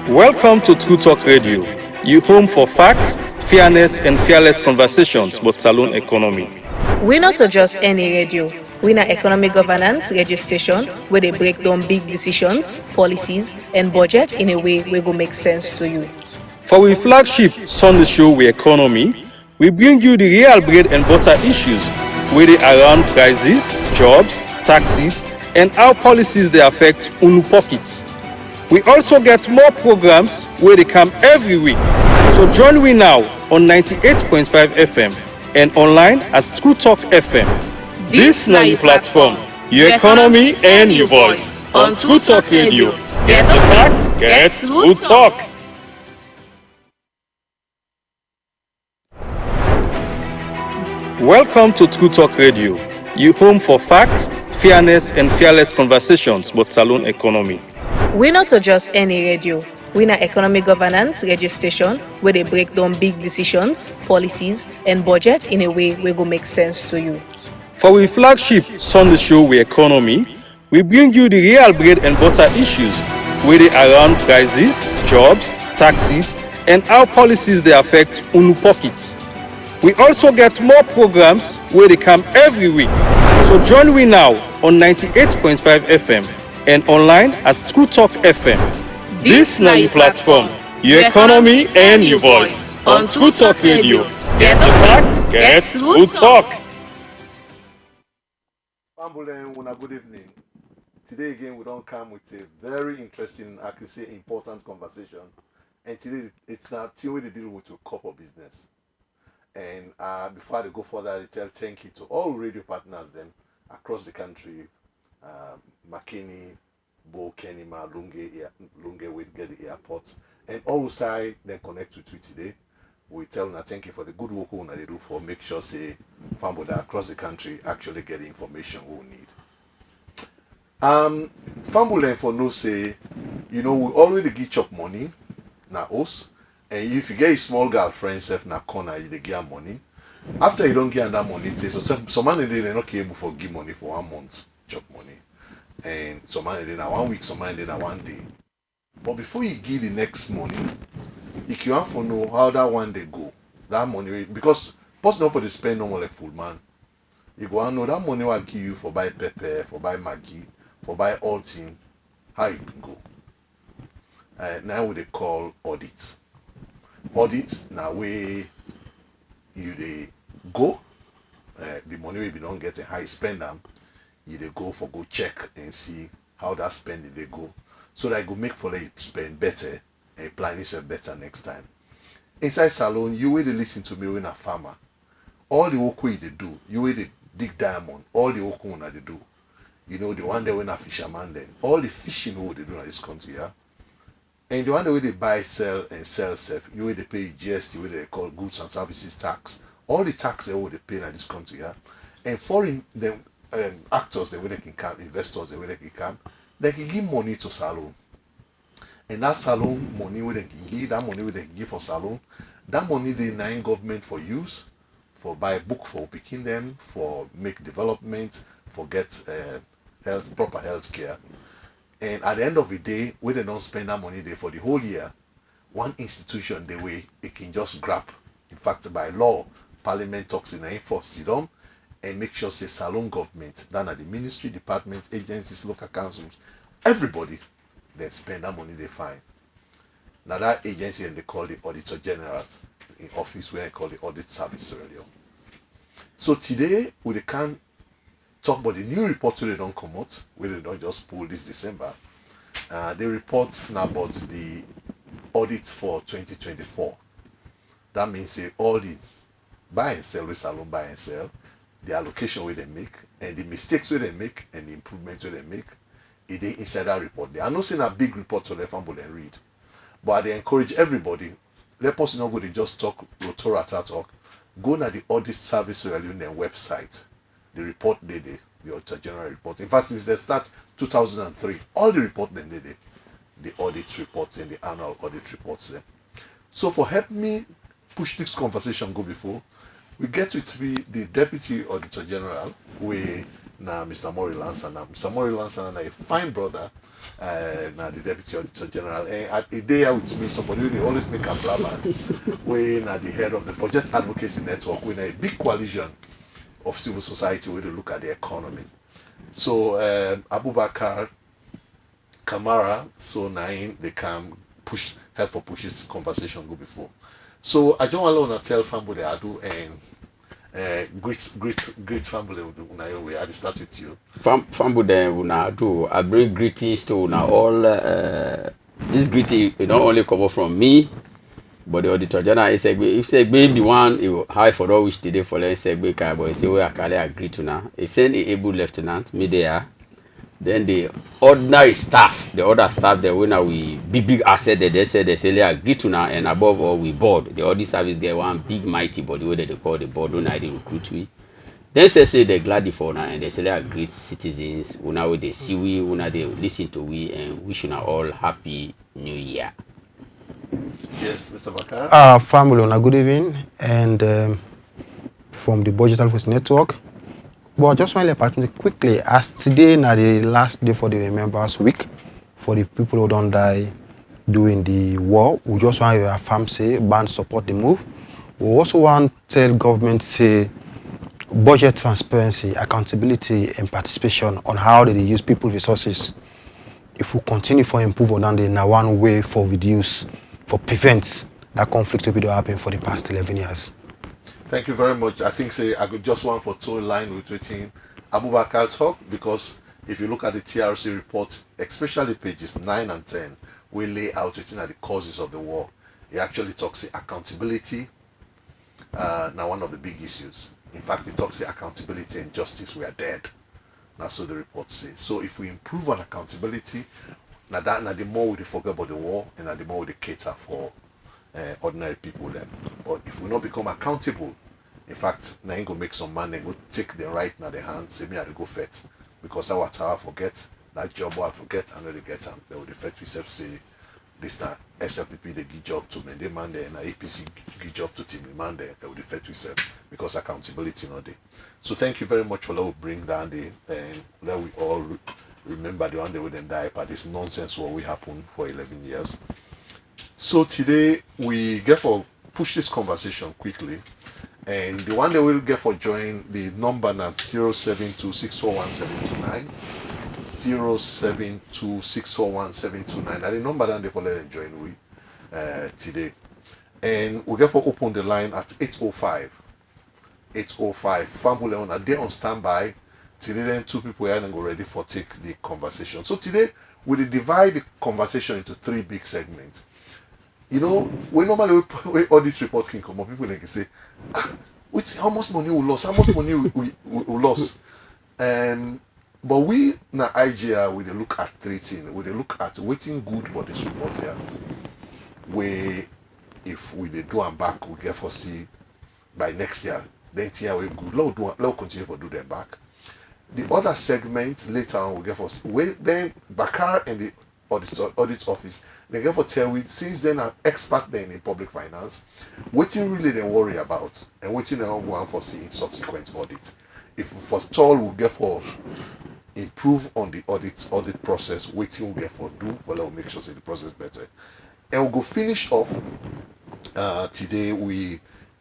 Welcome to True Talk Radio, your home for facts, fairness, and fearless conversations about Salon Economy. We're not just any radio. We're an economic governance radio station where they break down big decisions, policies, and budgets in a way where go make sense to you. For our flagship Sunday show, We Economy, we bring you the real bread and butter issues where they around prices, jobs, taxes, and how policies they affect unu pockets. We also get more programs where they come every week. So join me now on 98.5 FM and online at True Talk FM. This is your platform, your economy and your voice on True Talk Radio. Get the facts, get True Talk. Welcome to True Talk Radio, your home for facts, fairness, and fearless conversations about Salon Economy. We're not just any radio. We're an economic governance radio station where they break down big decisions, policies, and budgets in a way where go make sense to you. For our flagship Sunday show, We Economy, we bring you the real bread and butter issues where they around prices, jobs, taxes, and how policies they affect unu pockets. We also get more programs where they come every week. So join me now on 98.5 FM and online at True Talk FM. This is your platform, your economy and your voice on True Talk Radio. Get the facts, get True Talk. Good evening. Today again we don't come with a very interesting, I can say important conversation. And today it's now where they deal with a couple business. And before I go further, I tell thank you to all radio partners them across the country. Makeni, Bo, Kenima, Lunge, we get the airport, and all side then connect to today. We tell them thank you for the good work they do for make sure say farm across the country actually get the information we need. Farm for no say, we already give chop money na us, and if you get a small girl friend self na corner they give money. After you don't get that money, so some money they not able for give money for 1 month chop money. And some money then 1 week, some money then 1 day. But before you give the next money, you can for know how that 1 day go. That money, because person not for the spend no more like full man. You go and know that money will give you for buy pepper, for buy Maggi, for buy all thing, how you can go. Now what they call audit. Audit now where you they go, the money will be don't get a high spend them. You they go check and see how that spending they go, so that I go make for they spend better and plan yourself better next time. Inside salon, you will listen to me when a farmer. All the work they do, you will dig diamond. All the work they do, the one day when a fisherman then all the fishing work they do in this country, yeah. And the one day they buy, sell and sell self, you will they pay GST, what they call goods and services tax. All the tax they will they pay in this country, yeah. And foreign them. Actors the way they can come, investors the way they can give money to salon, and that salon money where they can give, that money where they can give for salon, that money they nine government for use, for buy book for picking them, for make development, for get proper health care. And at the end of the day, where they don't spend that money there for the whole year, one institution the way it can just grab. In fact, by law, Parliament talks in enforce them. And make sure say salon government, then at the ministry, department, agencies, local councils, everybody then spend that money they find. Now that agency and they call the Auditor General in office where I call the Audit Service earlier. So today we can talk about the new report they don't come out, where they don't just pull this December. They report now about the audit for 2024. That means say all the buy and sell with salon buy and sell. The allocation where they make and the mistakes where they make and the improvements where they make, it is inside that report. They are not saying a big report so they fumble and read, but they encourage everybody. Let us not go to just talk, rotorata talk. Go to the audit service on their website. The report they did, the Auditor General report. In fact, since they start 2003, all the report then they did, the audit reports and the annual audit reports them. So for help me push this conversation go before. We get to be the Deputy Auditor General, we now Mr. Maury Lansana. Mr. Maury Lansana na a fine brother, now the Deputy Auditor General. And at a day with me, somebody who they always make a blabber, we now the head of the Budget Advocacy Network, we a big coalition of civil society where they look at the economy. So Abubakar Kamara, so nine they can help for push this conversation go before. So I don't want to tell family I do and great family way. I start with you. Family una do. I bring greetings to una all. This greeting not only come from me, but the auditor general is if Segbe the one you high for all which today for let's Segbe car boy say we agree to now. He send a able lieutenant me there. Then the ordinary staff, the other staff, the winner we big asset that they said they agree to now, and above all we board. The audit service get one big mighty body where they call the board when I recruit we. Then say they gladly for now and they say they are great citizens. Una we they see we, una they listen to we and wish you all happy new year. Yes, Mr. Bakar. Family, una good evening, and from the Budget Advocacy Network. But I just want to let quickly, as today is the last day for the Remembrance Week, for the people who don't die during the war, we just want to affirm, say, band support the move. We also want to tell government, say, budget transparency, accountability, and participation on how they use people's resources. If we continue for improve on that, now one way for reduce, for prevent that conflict will be happen for the past 11 years. Thank you very much. I think say I could just want for two line with waiting Abubakar talk, because if you look at the TRC report, especially pages 9 and 10, we lay out within the causes of the war. It actually talks accountability. Now one of the big issues. In fact, it talks accountability and justice. We are dead. That's what the report says. So if we improve on accountability, now the more we forget about the war, and the more we cater for ordinary people then. But if we not become accountable, in fact, now ain't gonna make some man and go take the right in their hands, say me I go fet. Because that what I forget, that job I forget, I know they get them. They will fet we self say this time SLPP they give job to me, they man there, and APC give job to team man there, they will fet we self because accountability not there. So thank you very much for that we bring down the let we all remember the one they wouldn't die, but this nonsense what we happen for 11 years. So today we get for push this conversation quickly, and the one that will get for join the number now 072641729, 072641729. That the number that they for let join we today, and we get for open the line at 8:05. 8:05. Family on a day on standby. Today then two people are go ready for take the conversation. So today we divide the conversation into three big segments. You know, we normally all these reports can come up, people like say, how much money we lost? How much money we lost? But we na IGR we look at three things. We look at waiting good for this report here. Where if we do them back, we get for see by next year. Then year we good. Let's continue for do them back. The other segment later on we get for see. Then Bakar and the audit office, they get for tell we since then are expert then in public finance, waiting really they worry about and waiting they don't go on for see in subsequent audit. If we first all we get for improve on the audit process, waiting we get for do for let make sure say the process better. And we'll go finish off today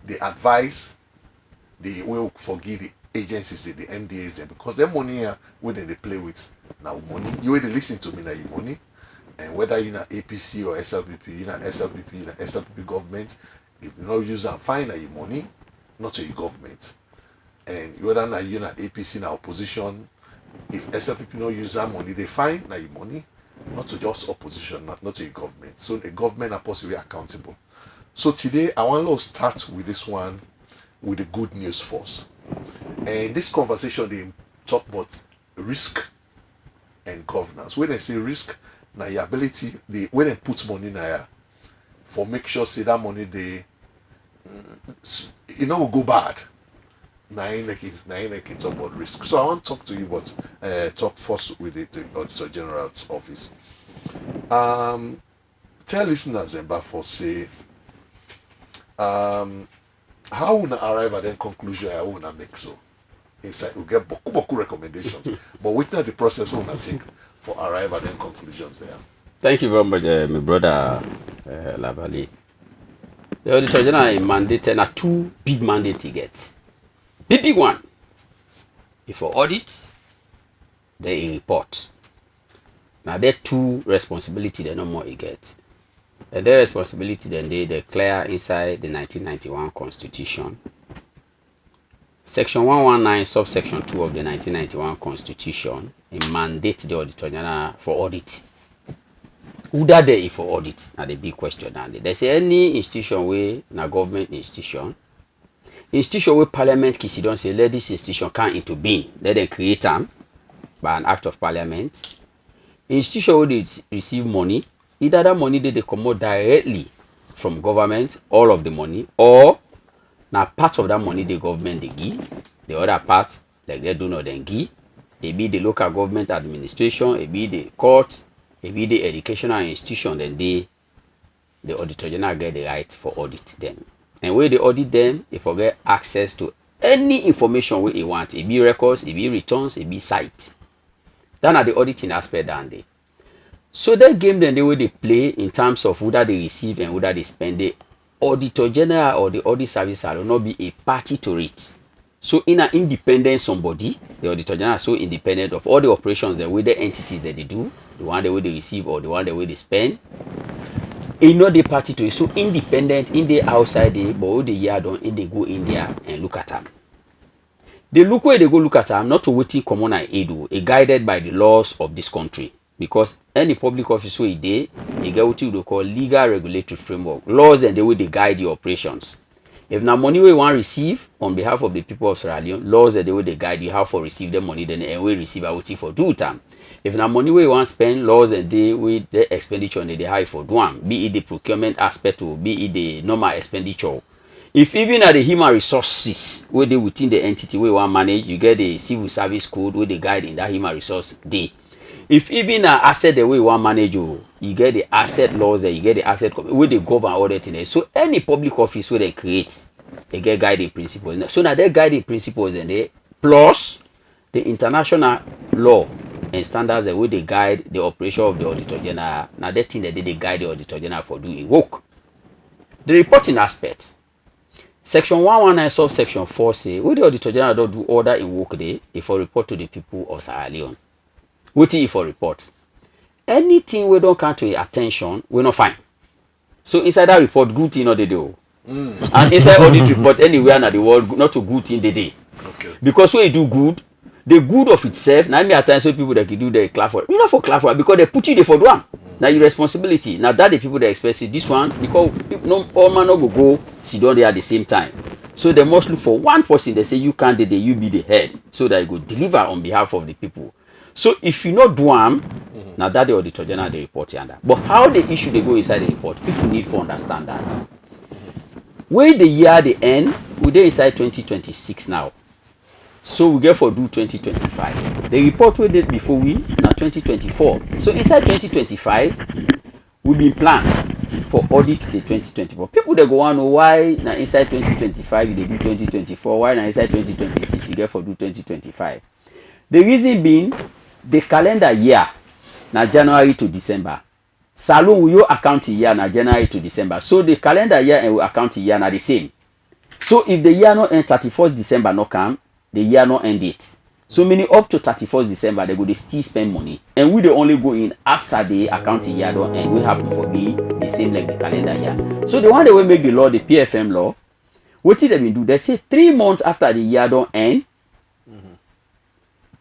the advice the will forgive the agencies, the MDAs them, because their money here where they play with now money. You will listen to me now your money. And whether you're an APC or SLPP, you're an SLPP government, if you not use and fine your money, not to your government. And whether you're an APC in opposition, if SLPP not use that money, they fine now your money, not to just opposition, not to your government. So the government are possibly accountable. So today I want to start with this one with the good news first. And this conversation they talk about risk and governance. When they say risk, now your ability, when they put money now for make sure say that money they will go bad. Now like it's talk about risk. So I want to talk to you about talk first with the Auditor General's office. Tell listeners about for say how we arrive at the conclusion I want to make so. Inside we get boku recommendations which are the process we want to take for arrive at them conclusions there? Thank you very much, my brother Lavali. The Auditor General mandated now 2 big mandates he gets. Big one, before audit, then he report. Now there 2 responsibility they no more he gets. And their responsibility then they declare inside the 1991 Constitution. Section 119, subsection 2 of the 1991 Constitution, it mandate the Auditor General for audit. Who that there for audit? Now the big question. They say any institution where na government institution where parliament can sit down say let this institution come into being, let them create them by an act of parliament. Institution where they receive money, either that money they come out directly from government, all of the money, or now part of that money the government they give, the other part like they do not then give. It be the local government administration, it be the court, it be the educational institution, then the Auditor General get the right for audit them. And when they audit them, they forget access to any information we want. It be records, it be returns, it be site. That are the auditing aspect down there. So that game then the way they play in terms of whether they receive and whether they spend, the Auditor General or the audit service will not be a party to it. So in an independent somebody, the Auditor General is so independent of all the operations that with the entities that they do, the one the way they receive or the one the way they spend. In not the party to it, so independent in the outside day, but all the year done, in they go in there and look at them. They look where they go look at them, not to waiting common and aid, guided by the laws of this country. Because any public office where they get what you call legal regulatory framework, laws and the way they guide the operations. If now money we want to receive on behalf of the people of Sierra Leone, laws and the way they guide you how for receive the money, then and we receive out for do time. If now money we want to spend, laws and they with the expenditure and they high for doing, be it the procurement aspect or be it the normal expenditure. If even at the human resources where they within the entity we want to manage, you get the civil service code where they guide in that human resource day. If even an asset the way you want to manage, you get the asset laws and you get the asset where they govern all that in it. So any public office where they create, they get guiding principles. So now they guiding principles and they plus the international law and standards that way they guide the operation of the Auditor General. Now that thing that they guide the Auditor General for doing work. The reporting aspect. Section 119 subsection 4 say where the Auditor General don't do order in work day if I report to the people of Sierra Leone. What if for report? Anything we don't come to your attention, we not fine. So inside that report, good thing not they do. And inside audit report, anywhere in the world, not to good thing they do. Okay. Because when you do good, the good of itself, now me at times so people that can do the clap for it. You not for clap for it because they put you there for one. Now your responsibility. Now that the people that expect it, this one, because no all man not go sit down there at the same time. So they must look for one person. They say you can't do you be the head, so that you go deliver on behalf of the people. So if you not do them, now that the Auditor General they report under. But how the issue they go inside the report, people need to understand that. Where the year they end, we dey inside 2026 now. So we get for do 2025. The report we did before we now 2024. So inside 2025, we been planned for audit the 2024. People they go on why now inside 2025 they do 2024, why now inside 2026 you get for do 2025. The reason being the calendar year now January to December. Salon will your account year now January to December. So the calendar year and account year are the same. So if the year not end 31st December no come, the year not end it. So meaning up to 31st December they go they still spend money. And we they only go in after the accounting year don't end. We happen for be the same like the calendar year. So the one that will make the law, the PFM law, what did they do? They say 3 months after the year don't end.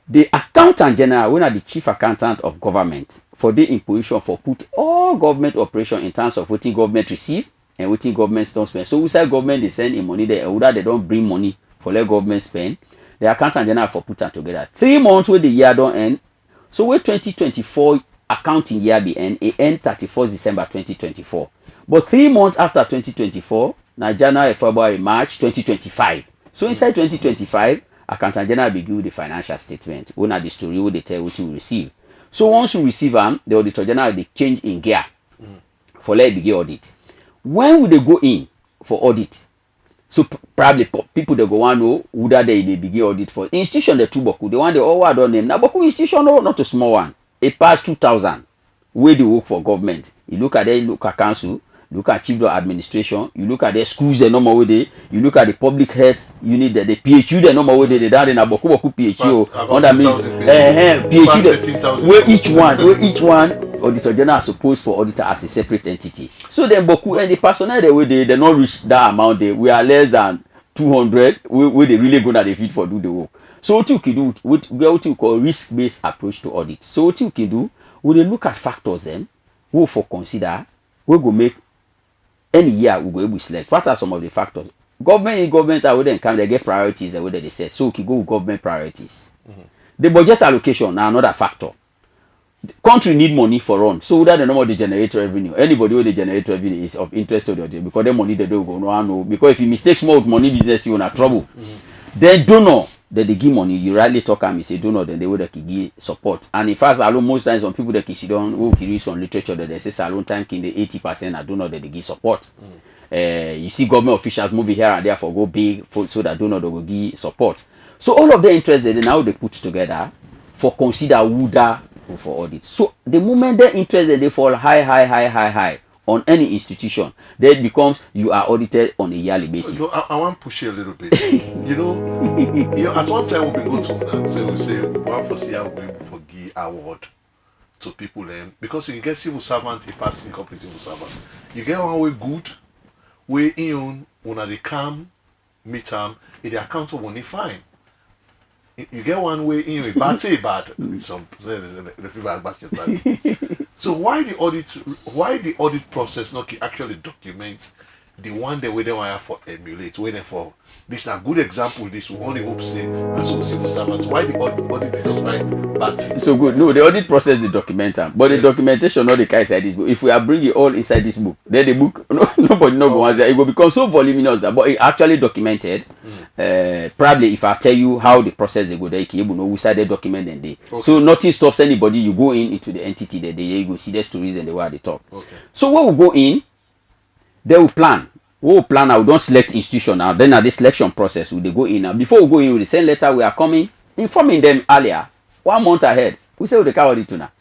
The accountant general, when are the chief accountant of government, for the imposition for put all government operation in terms of what government receive and what government don't spend. So we say government they send in money there, whether they don't bring money for let government spend, the accountant general for put them together. 3 months where the year don't end. So where 2024 accounting year be end, it end 31st December 2024. But 3 months after 2024, now January, February, March 2025. So inside 2025, accountant general be give the financial statement. When are the story what they tell what you receive. So once you receive them, the Auditor General they change in gear for let begin audit. When will they go in for audit? So probably people they go want know who that they begin audit for. Institution the two boku, the one they all don't name. Now boku institution no, not a small one. It passed 2,000. Where they work for government. You look at the local council, look at chief of administration, you look at the schools the normal way they, you look at the public health unit the PHU the normal way they down in a boku PHU under me PHU where each one auditor general is supposed for auditor as a separate entity. So then boku and the personnel they not reach that amount we are less than 200 where they really gonna the fit for do the work. So what you can do what you call risk-based approach to audit. So what you can do we look at factors then we for consider we go make any year we go able to select what are some of the factors. Government are where they come they get priorities the way they set. So we can go with government priorities. The budget allocation now another factor. The country need money for run. So whether the number they generate revenue, anybody who they generate revenue is of interest to the audience because the money they don't go no. Because if you mistake small money business, you in trouble. Then donor that they give money, you rightly talk and you say donor, then they would give support. And in fact, alone most times when people that sit down who read some literature that they say salon time in the 80% are donor that they give support. You see government officials moving here and there for go big so that donor they will give support. So all of the interest that they now they put together for consider WUDA for audit. So the moment their interest that they fall high on any institution, then it becomes you are audited on a yearly basis. I want to push you a little bit. you know, at one time we go to that, so we say one for see how we for give award to people then because you get civil servant, a passing company civil servant. You get one way good, way in when they come meet them, if they account for money fine. You get one way in bad some the feedback basket. So why the audit process not actually document the one that we don't want for emulate, waiting for this a good example, this we only hope say and so civil servants. Why the audit just write bad things? So good. No, the audit process the document but the documentation not the kind inside this book. If we are bringing all inside this book, then the book nobody go on there. It will become so voluminous but it actually documented. Probably if I tell you how the process they go there, you know we side the document and they. Okay. So nothing stops anybody. You go into the entity that you go see the stories and they were at the top. Okay. So when we go in, they will plan. We will plan. I will don't select institution now. Then at the selection process, we they go in now. Before we go in, we send letter. We are coming, informing them earlier, 1 month ahead. We say we the audit to now.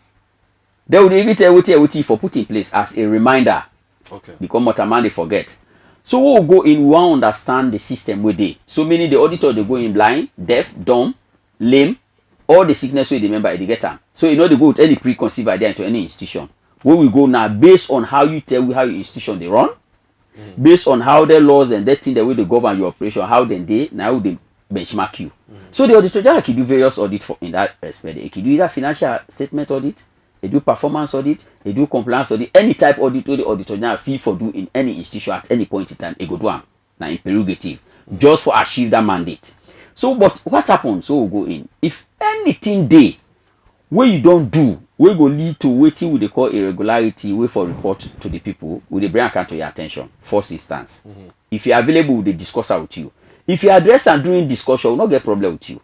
They will even tell what for put in place as a reminder. Okay. Because what a man they forget. So we will go in. We want to understand the system where they. So meaning the auditor they go in blind, deaf, dumb, lame, all the sickness where they remember they get them. So you know they go with any preconceived idea into any institution. Where we go now based on how you tell how your institution they run. Based on how their laws and that thing the way they govern your operation, how then they now they benchmark you. So the auditor general can do various audits in that respect. They can do either financial statement audit, they do performance audit, they do compliance audit, any type audit the auditor general fee for do in any institution at any point in time. They go do one now in prerogative just for achieve that mandate. So but what happens? So we go in. If anything they where you don't do, we go lead to waiting with they call irregularity, wait for report to the people, with the bring account to your attention. First instance. If you're available, they discuss out with you. If you address and during discussion, we'll not get problem with you.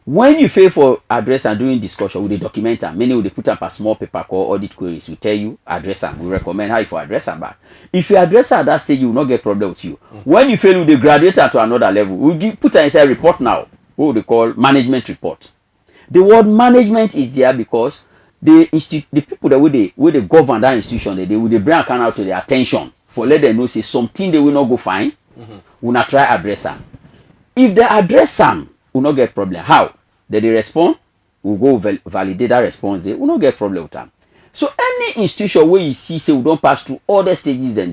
When you fail for address and during discussion, we they document them. Many will they put up a small paper called audit queries. We tell you address them. We recommend how you for address them back. If you address at that stage, you will not get problem with you. When you fail, they graduate to another level. We'll put inside report now. What they call management report. The word management is there because the people that will they govern that institution, they will bring account out to their attention for let them know say something they will not go find. Will not try address them. If they address them, will not get problem. How? They respond, we'll go validate that response. They will not get problem with them. So any institution where you see say we don't pass through all the stages then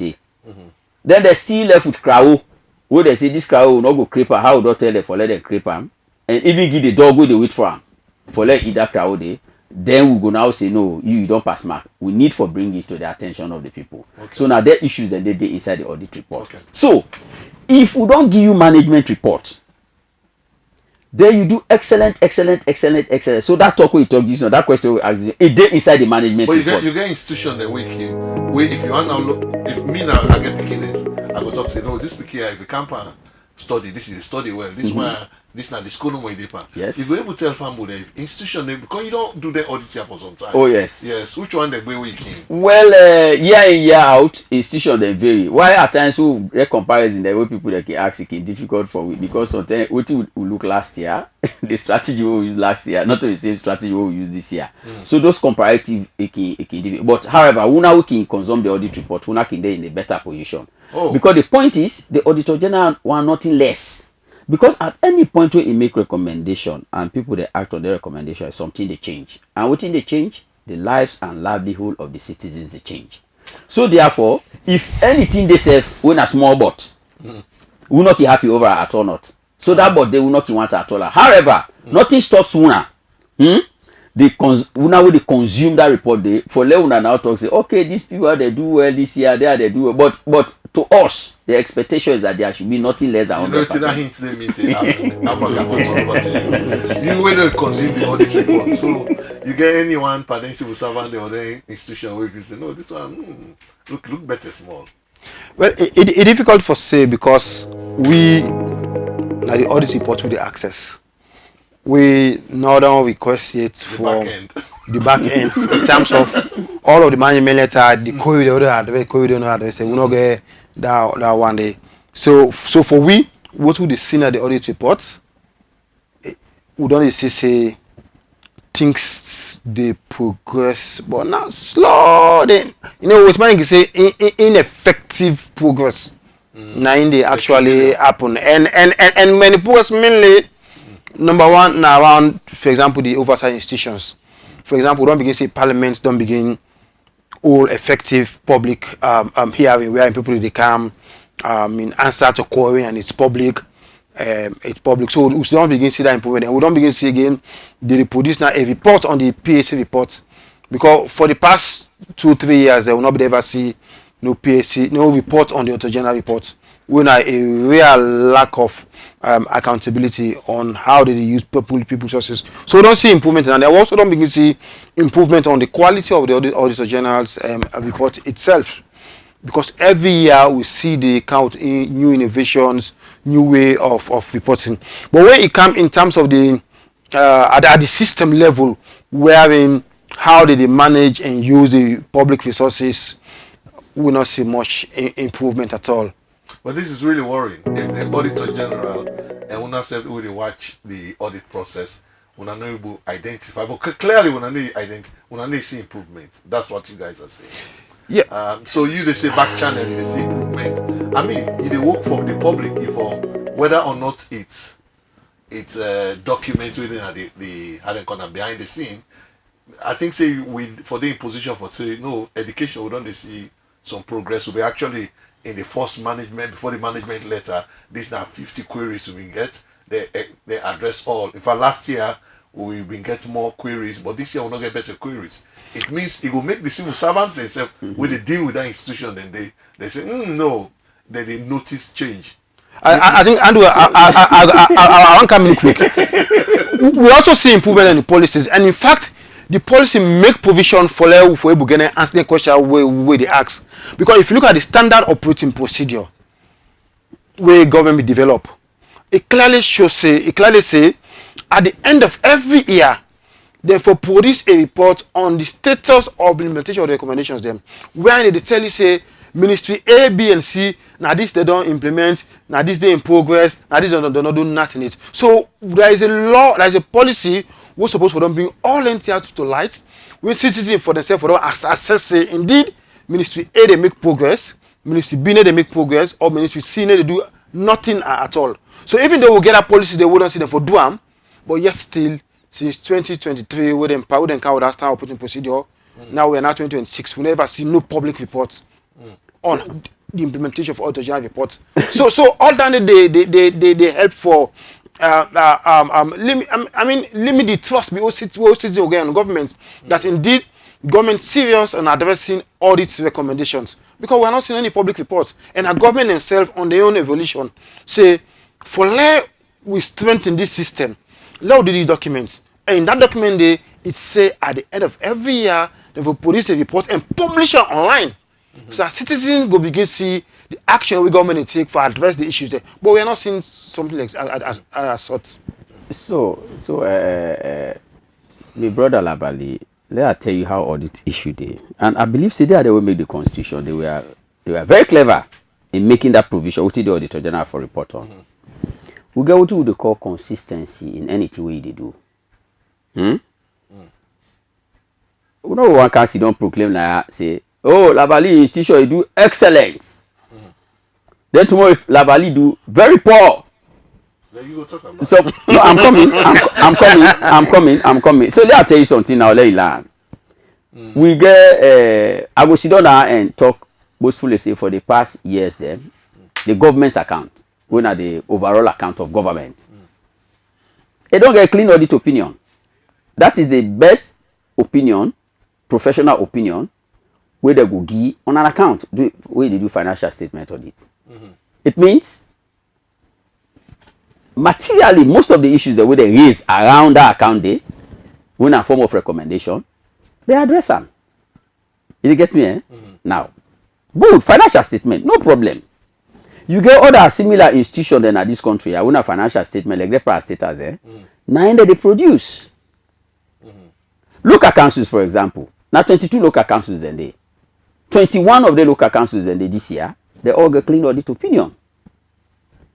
then they still left with crowd. Where they say this crowd will not go creeper. How would not tell them for let them creep them and even give the dog where they wait for them for let eat that crowd day. Then we go now say no, you don't pass mark. We need for bring it to the attention of the people. Okay. So now there are issues that they inside the audit report. Okay. So if we don't give you management report, then you do excellent. So that talk we talk this, that question we ask you, it dey inside the management but report. you get institution that we keep. Where if you want now look, if me now I get picking this, I go talk say no, this picky if you can't study, this is the study well. This one this now this Economi paper. Yes. You go able to tell family that if institution because you don't do the audit here for some time. Oh yes. Yes. Which one they go week in? Well, year in year out, institution they vary. Why at times we get comparison the way people they can ask it difficult for we because sometimes what we look last year, the strategy we use last year, not the same strategy we use this year. So those comparative it can. But however, we can consume the audit report, we can be in a better position. Oh. Because the point is the Auditor General want nothing less. Because at any point where he make recommendation and people they act on the recommendation is something they change. And within they change, the lives and livelihood of the citizens they change. So therefore, if anything they say when a small bot, will not be happy over at all not. So that bot they will not want at all. However, nothing stops una. Una will they consume that report they for let una now talk say okay these people they do well this year they do well. But to us the expectation is that there should be nothing less than 100%. You know, that hint they mean say you will not consume the audit report. So you get anyone per civil servant the other institution where you say no this one look better small. Well, it's difficult for say because we now the audit report with the access. We now don't request it for the back end in terms of all of the management letter, the code the other had, the code they say we not get that one day. So for we go through the senior the audit reports, we don't say things they progress, but now slow. Then you know what's man can say ineffective progress. Now in they actually happen and when the progress mainly. Number one, now around, for example, the oversight institutions. For example, don't begin say parliaments, don't begin all effective public hearing where people they come in answer to query and it's public. So we don't begin see that improvement and we don't begin see again they produce now a report on the PAC report because for the past 2-3 years they will not be ever see no PAC, no report on the Auditor General report. We have a real lack of accountability on how they use people resources. So we don't see improvement, and they also don't begin to see improvement on the quality of the Auditor General's report itself. Because every year we see they count in new innovations, new way of reporting. But when it comes in terms of the at the system level, wherein how they manage and use the public resources, we will not see much improvement at all. But this is really worrying. If the Auditor General and when I said we watch the audit process, when I know able identify, but clearly when I need see improvement. That's what you guys are saying. Yeah. So you they say back channel, they see improvement. I mean, they work from the public if whether or not it's documented in the hidden corner behind the scene. I think say we for the position for say no education we don't see some progress. Will be actually in the first management before the management letter. These now 50 queries we get. They address all. In fact, last year we've been getting more queries, but this year we'll not get better queries. It means it will make the civil servants themselves when they deal with that institution. Then they say no. Then they notice change. I think Andrew, I want to come in quick. We also see improvement in the policies, and in fact, the policy make provision for able to answer the question where they ask. Because if you look at the standard operating procedure where government develop, it clearly say at the end of every year, therefore produce a report on the status of implementation of the recommendations them. Where they tell you say ministry A, B, and C, now this they don't implement, now this they in progress, now this they don't do nothing it. So there is a law, there is a policy we're supposed for them bring all entities to light, when citizens for themselves for them assess say indeed ministry A they make progress, ministry B they make progress, or ministry C they do nothing at all. So even though we get a policy they wouldn't see them for do them, but yet still since 2023 with empower them with that style operating procedure, now we are now 2026, we never see no public reports on the implementation of Auditor General reports. so all that they help for limit the trust we all citizens again on government that indeed government serious on addressing audit recommendations, because we are not seeing any public reports, and our government themselves on their own evolution say for let we strengthen this system, let we do these documents, and in that document it say at the end of every year they will produce a report and publish it online. So that citizens go begin see the action we government take for address the issues there. But we are not seeing something like as such. My brother Labali, let I tell you how audit issue they. And I believe see they will make the constitution. They were very clever in making that provision, which the Auditor General for report on. We get what we call consistency in anything way they do. You know one can see don't proclaim like say, oh Labali institution you do excellent. Then tomorrow if Labali do very poor. Then you go talk about. So no, I'm coming. So let me tell you something now. Let you learn. We get I go sit down now and talk boastfully say for the past years then the government account, when are the overall account of government. They don't get clean audit opinion. That is the best opinion, professional opinion, where they go give on an account where they do financial statement audit. It means materially most of the issues that they raise around that account day, when a form of recommendation, they address them. You get me, eh? Now, good financial statement, no problem. You get other similar institutions in this country, I want a financial statement like the parastatals, eh? Now they produce. Local councils, for example. Now 22 local councils then they. 21 of the local councils then they this year, they all get clean audit opinion.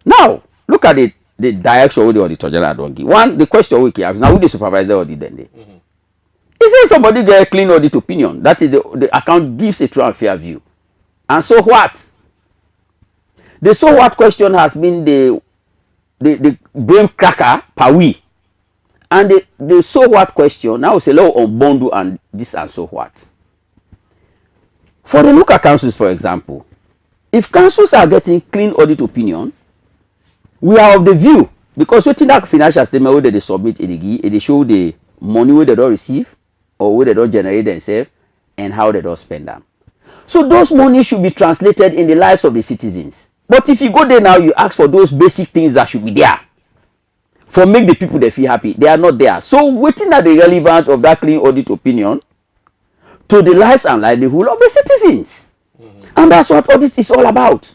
Now, look at the direction of the Auditor General don't give. One, the question we ask now, who the supervisor audit then they? Is there somebody get a clean audit opinion? That is the account gives a true and fair view. And so what? The so what question has been the brain cracker per week. And the so what question now is a law on bundle and this and so what. For the local councils, for example, if councils are getting clean audit opinion, we are of the view because waiting that financial statement where they submit they show the money where they don't receive or where they don't generate themselves and how they don't spend them. So those money should be translated in the lives of the citizens. But if you go there now, you ask for those basic things that should be there for make the people they feel happy. They are not there. So waiting at the relevance of that clean audit opinion to the lives and livelihood of the citizens. And that's what audit is all about.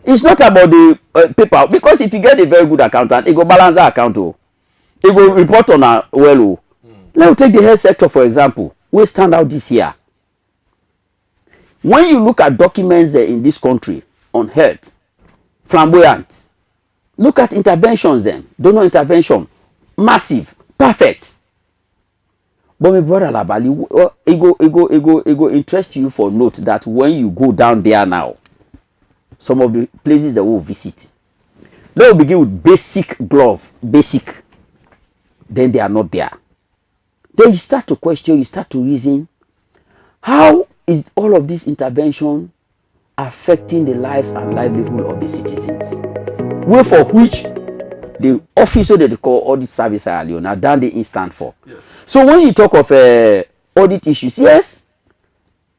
It's not about the paper, because if you get a very good accountant, it go balance that account. It go report on a well. Let me take the health sector, for example. We stand out this year. When you look at documents in this country on health, flamboyant. Look at interventions then. Donor intervention. Massive. Perfect. But my brother Labali, it go interest you for note that when you go down there now, some of the places that we'll visit, they will begin with basic glove, basic. Then they are not there. Then you start to question, you start to reason, how is all of this intervention affecting the lives and livelihood of the citizens? Way for which the officer that they call audit service are now done the instant for. Yes. So when you talk of audit issues, yes,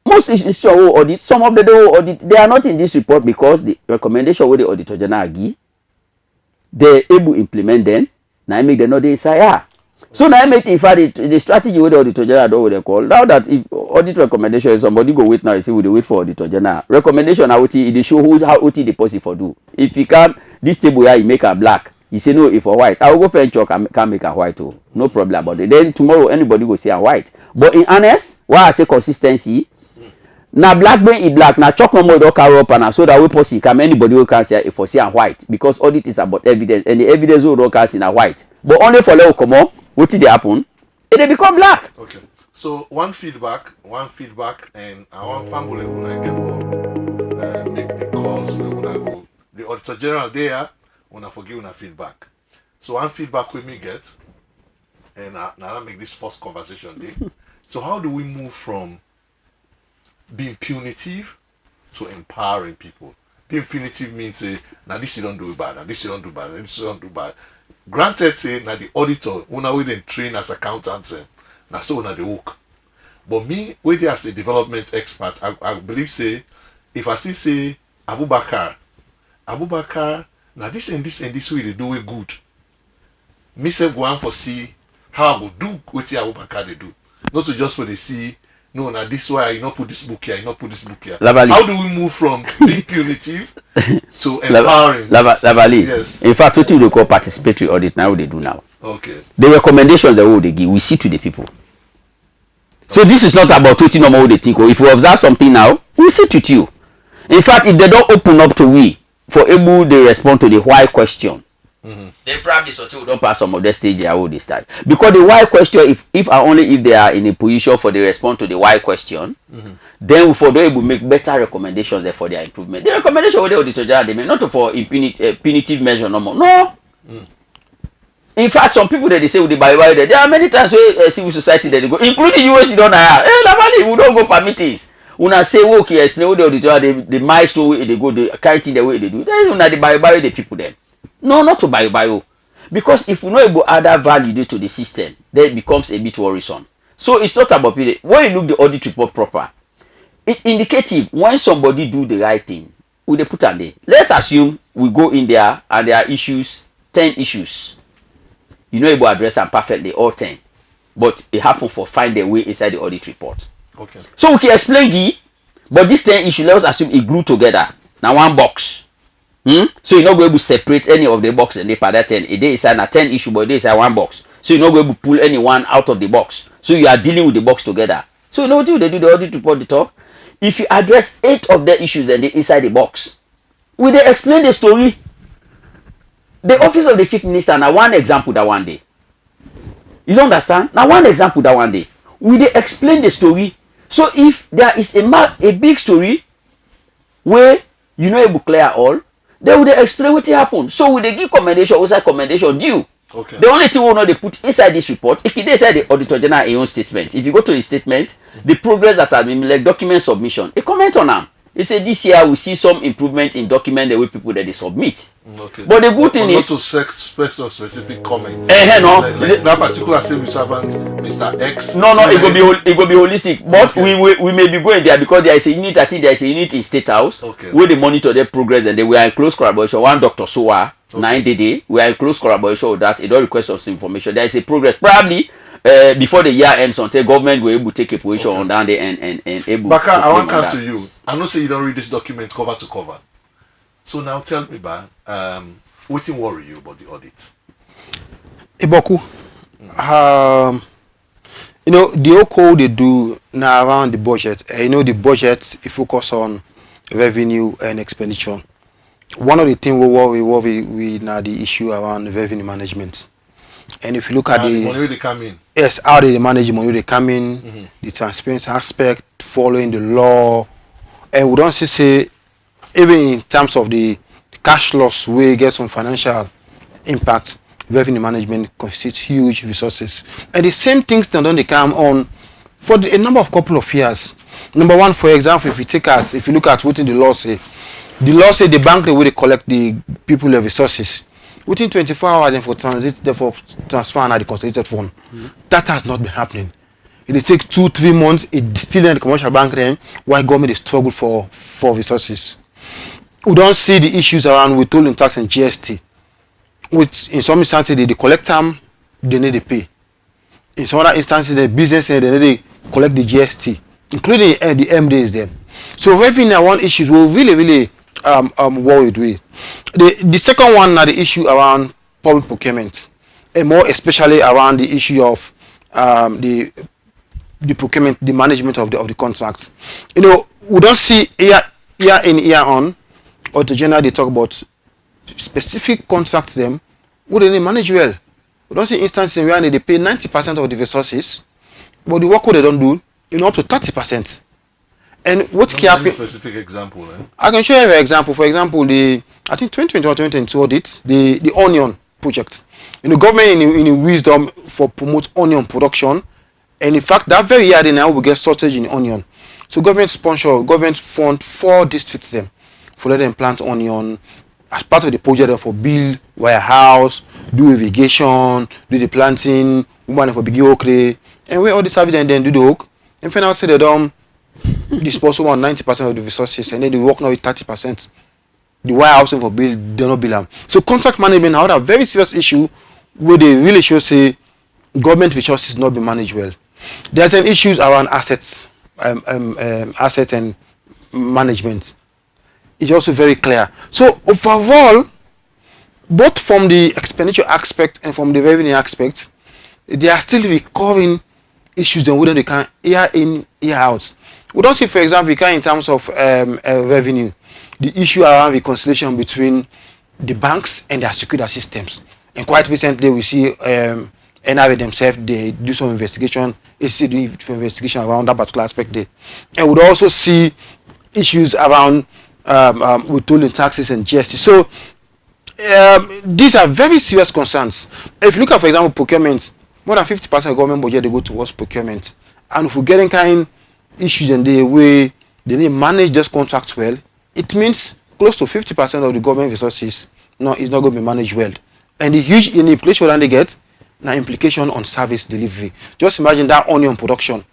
most issues will audit. Some of them will audit. They are not in this report because the recommendation with the Auditor General give, they're able to implement them. Now I make them not inside. So now I make in fact the strategy with the Auditor General do what they call. Now that if audit recommendation, if somebody go wait now, you see we wait for Auditor General. Recommendation how they show how OT deposit for do. If you can this table here, you make a black. You say no, if for white, I will go for a chalk and can make a white too. No problem about it. Then tomorrow anybody will say a white. But in honest, why I say consistency, now black bring it black, now chalk no more don't carry up and so that we possibly come anybody who can say if for say a white because audit is about evidence and the evidence will don't cast in a white. But only for level come on, what did they happen? It become black. Okay. So one feedback, and I want family when I get for make the calls when I go. The Auditor General there. When I forgive una feedback. So one feedback we may get, and now I make this first conversation day. So how do we move from being punitive to empowering people? Being punitive means say, now this you don't do bad, now this you don't do bad, now this you don't do bad. Granted, say now the auditor, when we then train as accountants, now so now the work. But me, whether as a development expert, I believe say, if I see say Abubakar, now this and this way they do it good. Me say go on for see how I go do what Abubakar they do. Not to just for they see no, now this why you not put this book here, you not put this book here. Lavali. How do we move from being punitive to empowering? Lavali. Yes. In fact, what you call participatory audit now they do now. Okay. The recommendations that they give, we see to the people. So this is not about what normal they think. Or if we observe something now, we see to you. In fact, if they don't open up to we for able they respond to the why question, then probably so too don't pass some of the stage how they start. Because the why question, if they are in a position for the respond to the why question, then for they will make better recommendations there for their improvement. The recommendation will the general they make not for punitive measure no more. No. In fact, some people that they say with the buy there are many times where civil society that they go, including US, you don't hire. Hey, Lavali, we don't go for meetings. Una say, okay, explain what the auditor, the milestone way they go, the carry the way they do. That is una the buy the people then. No, not to buy. Because if we not able to add value to the system, then it becomes a bit worrisome. So it's not about period. When you look the audit report proper, it indicative when somebody do the right thing, we they put on there. Let's assume we go in there and there are issues, 10 issues. You know able to address them perfectly, all 10. But it happened for find a way inside the audit report. Okay. So we can explain Guy, but this 10 issue, let us assume it glue together. Now one box. So you're not going to separate any of the box and they part that 10. A day inside a 10 issue, but it is one box. So you're not going to pull any one out of the box. So you are dealing with the box together. So you know what they do the audit report the top? If you address 8 of the issues and they inside the box, will they explain the story? The office of the chief minister, now one example that one day. You don't understand? Now one example that one day. Will they explain the story? So if there is a big story where you know able clear all, then will they explain what happened? So will they give commendation outside commendation due? Okay. The only thing we know they put inside this report, if they say the auditor general a own statement. If you go to the statement, the progress that has been like document submission, a comment on them. They say this year we see some improvement in document the way people that they submit. Okay. But the good thing is not to specific comments. No. Like that particular civil servant, Mr. X. No, it will be holistic. But okay. we may be going there because there is a unit. I think there is a unit in State House where they monitor their progress and they were in close collaboration. One Dr. Sowa, 9 day. We are in close collaboration with that. It don't request us information. There is a progress. Probably before the year ends, until government will able to take a position on that and able. Baka, I want to come to you. I know say you don't read this document cover to cover. So now tell me, what worry you about the audit? Iboku, you know, the whole code they do now around the budget. You know, the budget it focus on revenue and expenditure. One of the things we worry now the issue around revenue management. And if you look at the money they come in, yes, how they manage money they come in, the transparency aspect, following the law, and we don't say even in terms of the cash loss, we get some financial impact. Revenue management constitutes huge resources, and the same things that don't they come on for a number of couple of years. Number one, for example, if you look at what the law say the bank they will collect the people of resources. Within 24 hours, then for transfer and the consolidated fund. That has not been happening. It takes 2-3 months. It's still in the commercial bank then, while government is struggle for resources. We don't see the issues around withholding tax and GST. Which in some instances they collect them, they need to pay. In some other instances, the business they need to collect the GST, including the MDs there. So revenue one issues will really worried with. The second one are the issue around public procurement, and more especially around the issue of the procurement, the management of the contracts. You know, we don't see year in year on, or to generally they talk about specific contracts them would they manage well. We don't see instances where they pay 90% of the resources, but the work they don't do, up to 30%. And what can happen? Specific example, eh? I can show you an example. For example, I think 2021-2022 audit, the onion project. The government in wisdom for promote onion production, and in fact that very year they now will get shortage in onion. So government fund 4 districts them for let them plant onion as part of the project for build warehouse, do irrigation, do the planting, woman for big okra, and where all the service and then do the work. And find out say they don't dispose on 90% of the resources, and then they work now with 30%. The warehouse for build, they don't build them. So contract management now a very serious issue where they really show say government resources not be managed well. There's an issues around assets asset and management. It's also very clear. So overall, both from the expenditure aspect and from the revenue aspect, there are still recurring issues and whether they can year in, year out. We don't see, for example, in terms of revenue, the issue around reconciliation between the banks and their security systems. And quite recently, we see NRA themselves, they do some investigation, doing investigation around that particular aspect there. And we'd also see issues around withholding taxes and GST. So these are very serious concerns. If you look at, for example, procurement, more than 50% of government budget they go towards procurement. And if we're getting kind of issues in the way they need to manage those contracts well, it means close to 50% of the government resources is not going to be managed well. And the huge implication that they get, now implication on service delivery. Just imagine that onion production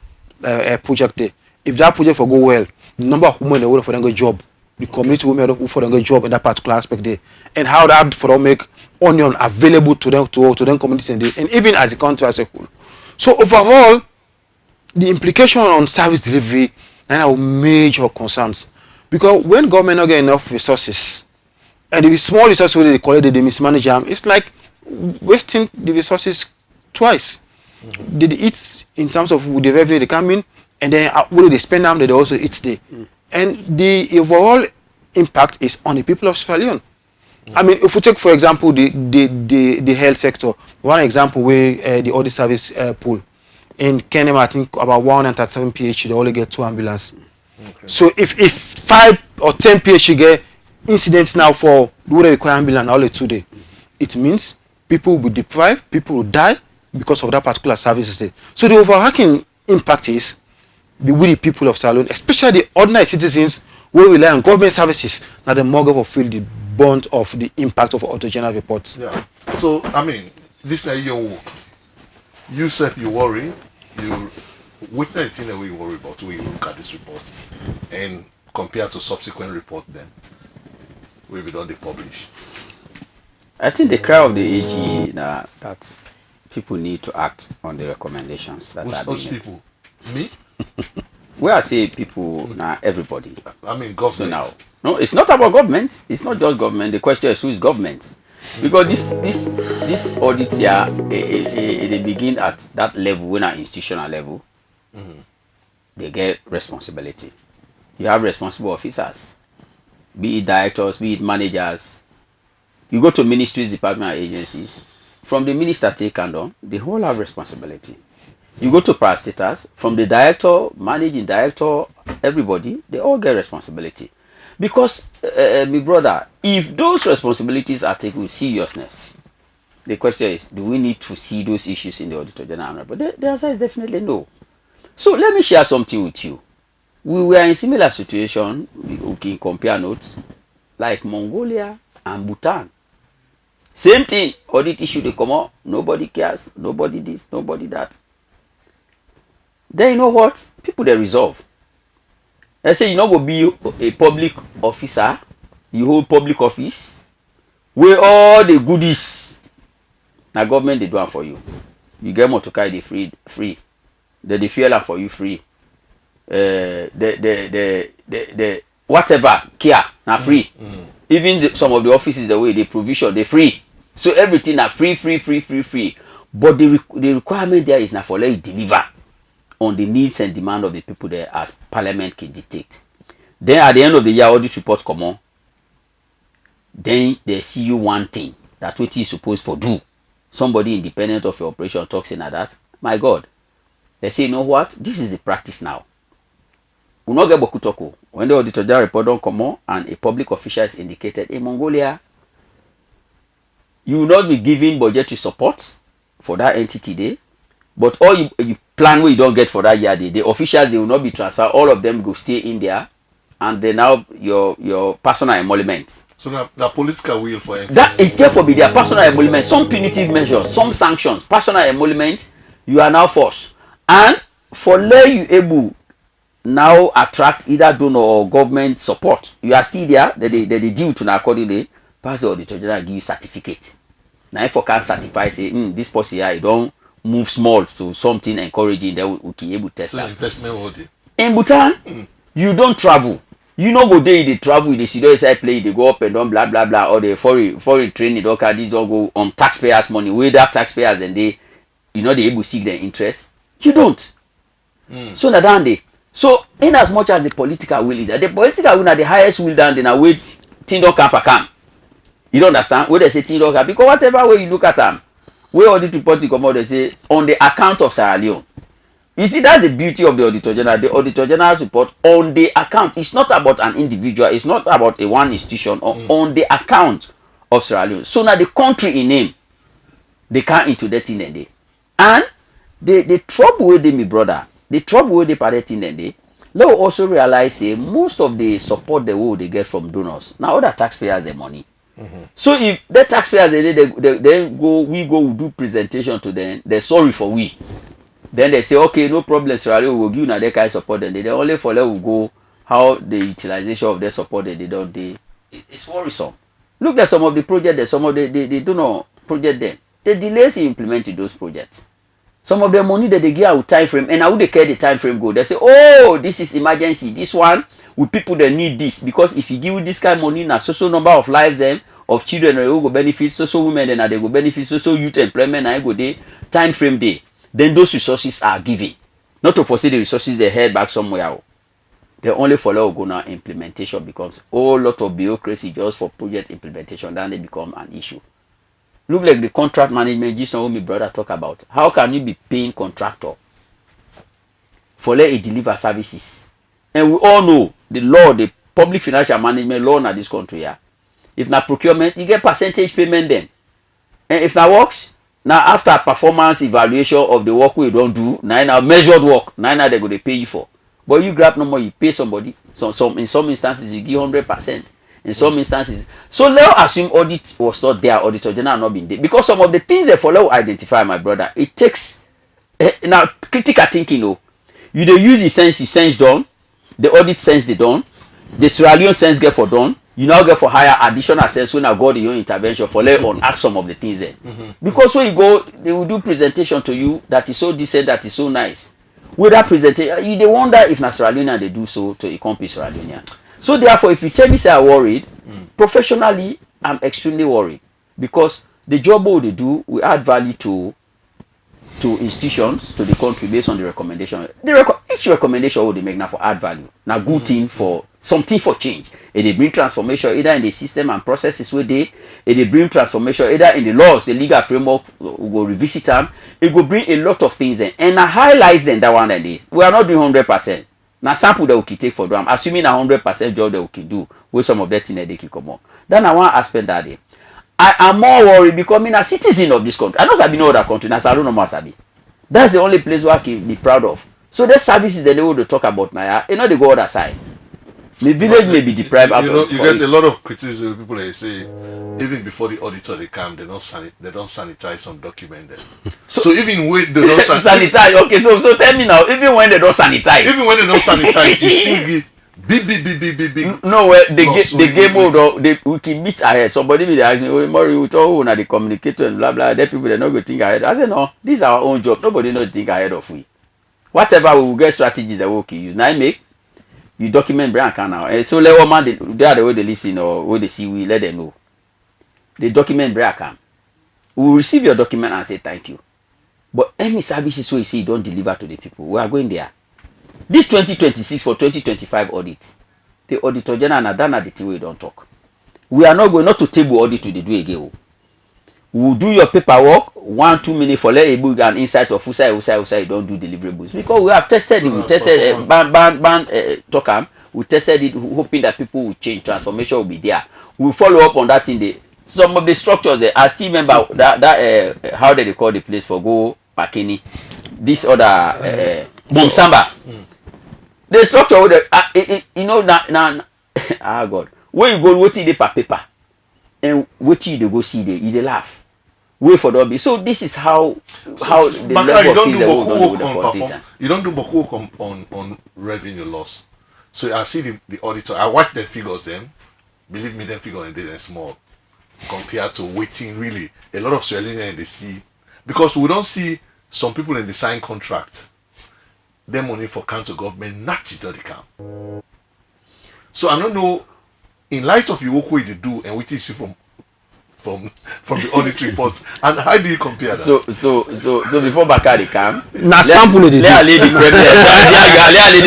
project there. If that project will go well, the number of women that work for them get job, the community women who for them get job in that particular aspect there, and how that for them make onion available to them to them communities and even as a country as a whole. So overall, the implication on service delivery now are major concerns, because when government not get enough resources and the small resources they collect they mismanage them, it's like wasting the resources twice. They eat in terms of the revenue they come in, and then when they spend them, they also eat there. And the overall impact is on the people of Sierra Leone. I mean, if we take, for example, the health sector, one example where the audit service pool in Kenya, I think about 137 PH, they only get 2 ambulances. Okay. So if 5 or 10 PH get incidents now for what they require ambulance only 2 days, it means people will be deprived, people will die because of that particular services. So the overarching impact is the people of Sierra Leone, especially the ordinary citizens who rely on government services, now the more will feel the brunt of the impact of auto-general reports. Yeah. So I mean, this is your work. You said you worry, you with anything that we worry about, we look at this report and compare to subsequent report then we will not publish. I think the cry of the AG that people need to act on the recommendations that are being made. People? Me? Where I say people, everybody. I mean government. So now, no, it's not about government. It's not just government. The question is who is government? Because this audit here, they begin at that level, when at institutional level, they get responsibility. You have responsible officers, be it directors, be it managers. You go to ministries, department, agencies. From the minister take and on, they all have responsibility. You go to parastatals, from the director, managing director, everybody, they all get responsibility. Because, my brother, if those responsibilities are taken with seriousness, the question is, do we need to see those issues in the Auditor General? But the answer is definitely no. So let me share something with you. We were in similar situation, we can compare notes, like Mongolia and Bhutan. Same thing, audit issue, they come out, nobody cares, nobody this, nobody that. Then you know what? People, they resolve. Let's say you know go be a public officer, you hold public office, where all the goodies, now government they do it for you. You get motorcar they free. They fuel for you free. The whatever care now free. Even some of the offices the way they provision they free. So everything are free. But the requirement there is now for let you deliver on the needs and demand of the people there as parliament can dictate. Then at the end of the year, audit report come on. Then they see you one thing that what you supposed to do. Somebody independent of your operation talks in that. My God, they say, you know what? This is the practice now. We not get boku toko. When the auditor general report don't come on and a public official is indicated in Mongolia, you will not be giving budgetary support for that entity there. But all you plan where you don't get for that year, the officials, they will not be transferred. All of them go stay in there, and then now your personal emolument. So the political will for that is therefore be their personal emolument. Some punitive measures, some sanctions, personal emolument. You are now forced, and for let you able now attract either donor or government support, you are still there. They deal to now accordingly. Pass the auditor general give you certificate. Now if you can certify say this person here, you don't move small to something encouraging that we can able to test so that. Investment audit. In Bhutan, you don't travel. You no go there, they travel, they sit inside play, they go up and down, blah blah blah, or the foreign training, don't carry this, don't go on taxpayers' money. Where that taxpayers and they, they able to seek their interest. You don't. So na down there. So in as much as the political will is there, the political will are the highest will down there. Now wait, thing don't come. You don't understand? Where they say thing don't come, because whatever way you look at them, where audit report come out, they say on the account of Sierra Leone. You see, that's the beauty of the Auditor General. The Auditor General's report on the account. It's not about an individual. It's not about a one institution. On the account of Sierra Leone. So now the country in name, they can't into that thing and they. And the trouble with them, my brother, the trouble with the party in and they, let us also realize say most of the support they get from donors. Now other taxpayers their money. So if the taxpayers they go do presentation to them, they're sorry for we. Then they say, okay, no problem, Sierra Leone will give you that kind of support. Then they only follow will go how the utilization of their support that they don't. It's worrisome. Look at some of the projects, some of they don't know project them. They delays in implementing those projects. Some of the money that they give out time frame, and how they care the time frame go. They say, oh, this is emergency. This one with people that need this, because if you give this kind of money, na social number of lives them of children who go benefit, social women then they go benefit, social youth employment and go day time frame day. Then those resources are given. Not to foresee the resources they head back somewhere. They only follow go now implementation becomes a whole lot of bureaucracy just for project implementation. Then they become an issue. Look like the contract management, just what my brother talk about. How can you be paying contractor for let it deliver services? And we all know the law, the public financial management law in this country. Yeah. If not procurement, you get percentage payment then. And if that works, now after performance evaluation of the work we don't do, now measured work, now they're going to pay you for. But you grab no more, you pay somebody. So in some instances you give 100%. In some instances, so let's assume audit was not there, Auditor General not been there, because some of the things they follow identify, my brother, it takes now critical thinking. You they use the sense you sense done, the audit sense they done, the Sierra Leone sense get for done. You now get for higher additional sense when I got your intervention for let on ask some of the things there. Because when you go, they will do presentation to you that is so decent, that is so nice. With that presentation, you they wonder if na Sierra Leone they do so to accomplish Sierra Leone. So therefore, if you tell me say I'm worried, professionally, I'm extremely worried, because the job they do, we add value to institutions, to the country based on the recommendation. Each recommendation they make now for add value. Now good thing for something for change. And they bring transformation either in the system and processes where they bring transformation either in the laws, the legal framework, we go revisit them. It will bring a lot of things in. And I highlight them that one and this. We are not doing 100%. Now sample that we can take for them, assuming a 100% job that we can do with some of that thing that they can come on. Then I want to aspect that day. I am more worried becoming a citizen of this country. I know Sabi no other country, I don't know more Sabi. That's the only place where I can be proud of. So the services that they want to talk about now, you know they go other side. The village may be deprived. You get a lot of criticism of people that say even before the auditor they come, they don't sanitize some document then. So even when they don't sanitize, okay, so tell me now, even when they don't sanitize, you still give big. No, the game mode, we can meet ahead. Somebody will ask me, oh, Maury, we talk on the communicator and blah blah. That people they not going to think ahead. I say no, this is our own job. Nobody not think ahead of we. Whatever we will get strategies that we can use. Now make you document brand account now. And so let one man they are the way they listen or way they see, we let them know. They document brand account. We will receive your document and say thank you. But any services so you see don't deliver to the people, we are going there. This 2026 for 2025 audit, the Auditor General and done the thing we don't talk. We are not going not to table audit to the do again. We will do your paperwork 1-2 minutes for let a book and insight of usai you don't do deliverables, because we have tested it. We tested ban we tested it hoping that people will change, transformation will be there. We will follow up on that in the some of the structures. I still remember that how they call the place for go Pakini, this other Bomsamba. The structure with the you know now ah God, when you go wait the paper and wait you go see they laugh. Wait for the so this is how the level of things you don't do work on revenue loss. So I see the auditor, I watch the figures then. Believe me, them figures are small compared to waiting really a lot of Sierra Leone in the sea, because we don't see some people in the sign contract. them money for county government not to the camp. So I don't know, in light of your work what you do and what you see from the audit report, and how do you compare that? So before Bakari come, na sample they do.